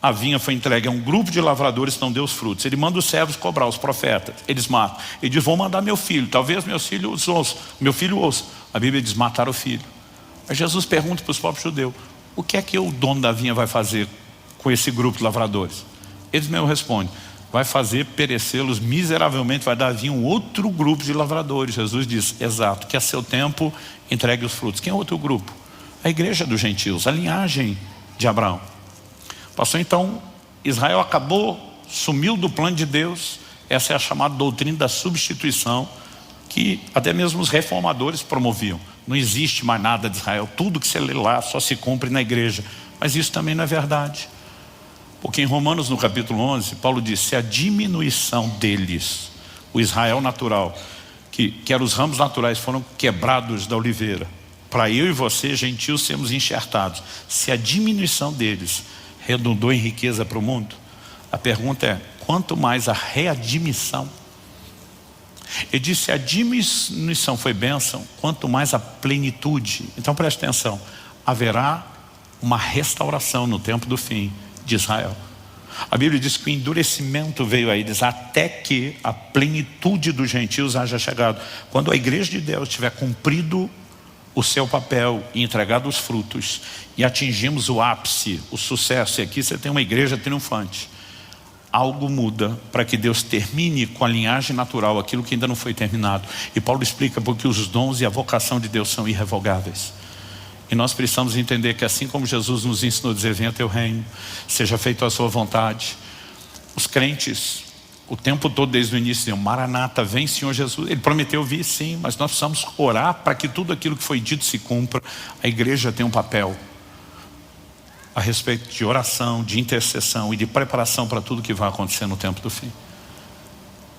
a vinha foi entregue a um grupo de lavradores que não deu os frutos. Ele manda os servos cobrar, os profetas. Eles matam. Ele diz: vou mandar meu filho. Talvez meu filho ouça. A Bíblia diz: matar o filho. Aí Jesus pergunta para os próprios judeus: o que é que o dono da vinha vai fazer com esse grupo de lavradores? Eles mesmo respondem: vai fazer perecê-los miseravelmente, vai dar vinho um outro grupo de lavradores. Jesus diz: exato, que a seu tempo entregue os frutos. Quem é outro grupo? A igreja dos gentios, a linhagem de Abraão. Pastor, então Israel acabou, sumiu do plano de Deus. Essa é a chamada doutrina da substituição, que até mesmo os reformadores promoviam. Não existe mais nada de Israel, tudo que você lê lá só se cumpre na igreja. Mas isso também não é verdade. Porque em Romanos, no capítulo 11, Paulo diz: se a diminuição deles, o Israel natural, que eram os ramos naturais, foram quebrados da oliveira, para eu e você, gentios, sermos enxertados, se a diminuição deles redundou em riqueza para o mundo, a pergunta é: quanto mais a readmissão? Ele disse: se a diminuição foi bênção, quanto mais a plenitude. Então preste atenção: haverá uma restauração no tempo do fim de Israel. A Bíblia diz que o endurecimento veio a eles até que a plenitude dos gentios haja chegado. Quando a igreja de Deus tiver cumprido o seu papel e entregado os frutos, e atingimos o ápice, o sucesso, e aqui você tem uma igreja triunfante, algo muda para que Deus termine com a linhagem natural aquilo que ainda não foi terminado. E Paulo explica porque os dons e a vocação de Deus são irrevogáveis. E nós precisamos entender que assim como Jesus nos ensinou a dizer: venha teu reino, seja feita a sua vontade. Os crentes, o tempo todo desde o início, diziam: Maranata, vem Senhor Jesus. Ele prometeu vir, sim, mas nós precisamos orar para que tudo aquilo que foi dito se cumpra. A igreja tem um papel a respeito de oração, de intercessão e de preparação para tudo que vai acontecer no tempo do fim.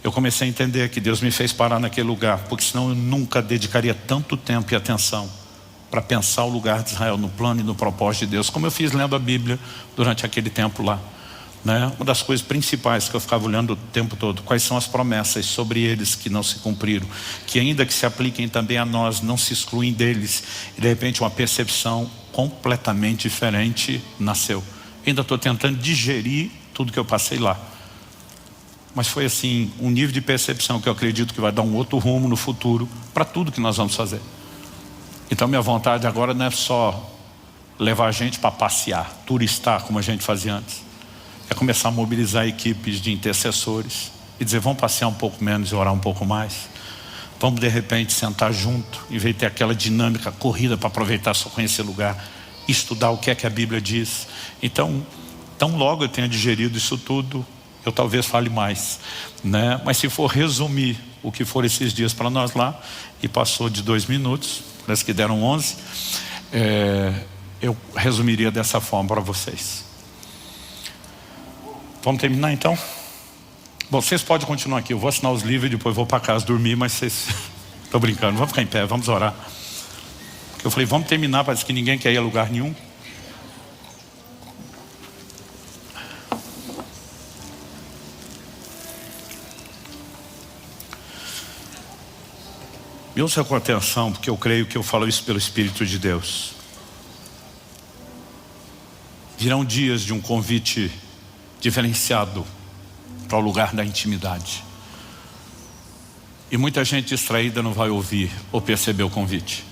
Eu comecei a entender que Deus me fez parar naquele lugar, porque senão eu nunca dedicaria tanto tempo e atenção para pensar o lugar de Israel no plano e no propósito de Deus, como eu fiz lendo a Bíblia durante aquele tempo lá, né? Uma das coisas principais que eu ficava olhando o tempo todo: quais são as promessas sobre eles que não se cumpriram, que ainda que se apliquem também a nós, não se excluem deles. E de repente uma percepção completamente diferente nasceu. Ainda estou tentando digerir tudo que eu passei lá, mas foi assim, um nível de percepção que eu acredito que vai dar um outro rumo no futuro para tudo que nós vamos fazer. Então minha vontade agora não é só levar a gente para passear, turistar como a gente fazia antes. É começar a mobilizar equipes de intercessores e dizer: vamos passear um pouco menos e orar um pouco mais. Vamos de repente sentar junto, em vez de ter aquela dinâmica corrida para aproveitar só conhecer lugar, estudar o que é que a Bíblia diz. Então, tão logo eu tenha digerido isso tudo, eu talvez fale mais, né? Mas se for resumir o que foram esses dias para nós lá, e passou de 2 minutos, parece que deram 11, eu resumiria dessa forma para vocês. Vamos terminar então? Bom, vocês podem continuar aqui, eu vou assinar os livros e depois vou para casa dormir, mas vocês... Estou brincando, vamos ficar em pé, vamos orar. Eu falei: vamos terminar, parece que ninguém quer ir a lugar nenhum. E ouça com atenção, porque eu creio que eu falo isso pelo Espírito de Deus. Virão dias de um convite diferenciado para o lugar da intimidade. E muita gente distraída não vai ouvir ou perceber o convite.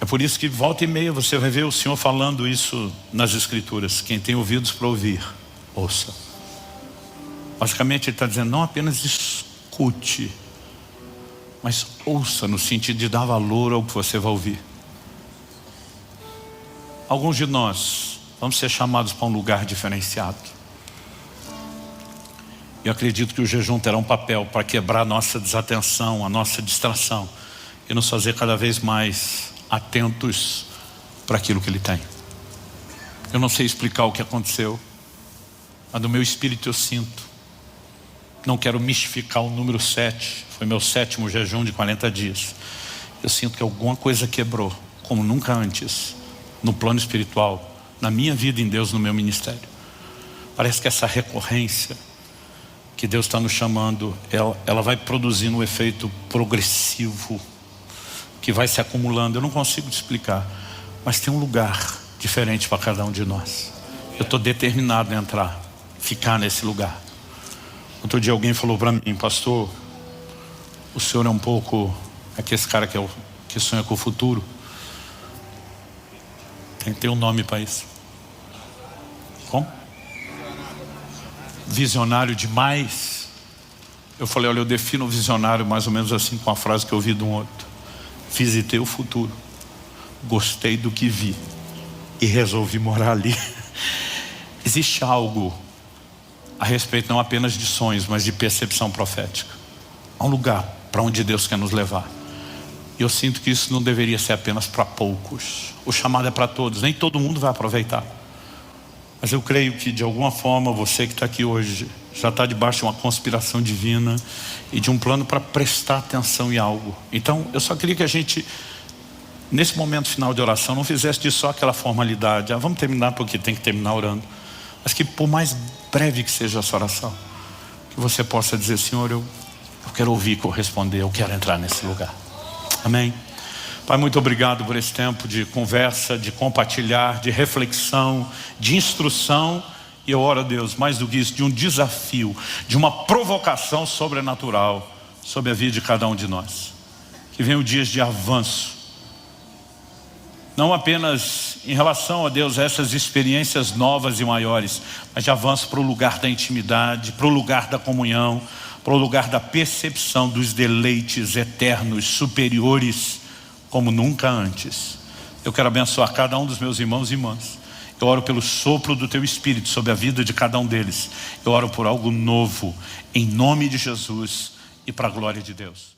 É por isso que volta e meia você vai ver o Senhor falando isso nas Escrituras. Quem tem ouvidos para ouvir, ouça. Basicamente ele está dizendo, não apenas escute, mas ouça no sentido de dar valor ao que você vai ouvir. Alguns de nós vamos ser chamados para um lugar diferenciado. Eu acredito que o jejum terá um papel para quebrar a nossa desatenção, a nossa distração e nos fazer cada vez mais atentos para aquilo que Ele tem. Eu não sei explicar o que aconteceu, mas do meu espírito eu sinto. Não quero mistificar o número 7, foi meu 7º jejum de 40 dias. Eu sinto que alguma coisa quebrou, como nunca antes, no plano espiritual, na minha vida em Deus, no meu ministério. Parece que essa recorrência que Deus está nos chamando, ela vai produzindo um efeito progressivo, que vai se acumulando. Eu não consigo te explicar, mas tem um lugar diferente para cada um de nós. Eu estou determinado a entrar, ficar nesse lugar. Outro dia alguém falou para mim, pastor, o senhor é um pouco esse cara que sonha com o futuro. Tem que ter um nome para isso. Como? Visionário demais. Eu falei, olha, eu defino o visionário mais ou menos assim, com a frase que eu ouvi de um outro. Visitei o futuro, gostei do que vi e resolvi morar ali. Existe algo a respeito não apenas de sonhos, mas de percepção profética. Há um lugar para onde Deus quer nos levar. E eu sinto que isso não deveria ser apenas para poucos. O chamado é para todos, nem todo mundo vai aproveitar. Mas eu creio que de alguma forma você que está aqui hoje já está debaixo de uma conspiração divina e de um plano para prestar atenção em algo. Então eu só queria que a gente, nesse momento final de oração, não fizesse disso só aquela formalidade. Vamos terminar porque tem que terminar orando. Mas que por mais breve que seja essa oração, que você possa dizer, Senhor, eu quero ouvir, corresponder, eu quero entrar nesse lugar. Amém? Pai, muito obrigado por esse tempo de conversa, de compartilhar, de reflexão, de instrução. E eu oro a Deus, mais do que isso, de um desafio, de uma provocação sobrenatural sobre a vida de cada um de nós. Que venham dias de avanço. Não apenas em relação a Deus, essas experiências novas e maiores, mas de avanço para o lugar da intimidade, para o lugar da comunhão, para o lugar da percepção dos deleites eternos, superiores, como nunca antes. Eu quero abençoar cada um dos meus irmãos e irmãs. Eu oro pelo sopro do Teu Espírito sobre a vida de cada um deles. Eu oro por algo novo, em nome de Jesus e para a glória de Deus.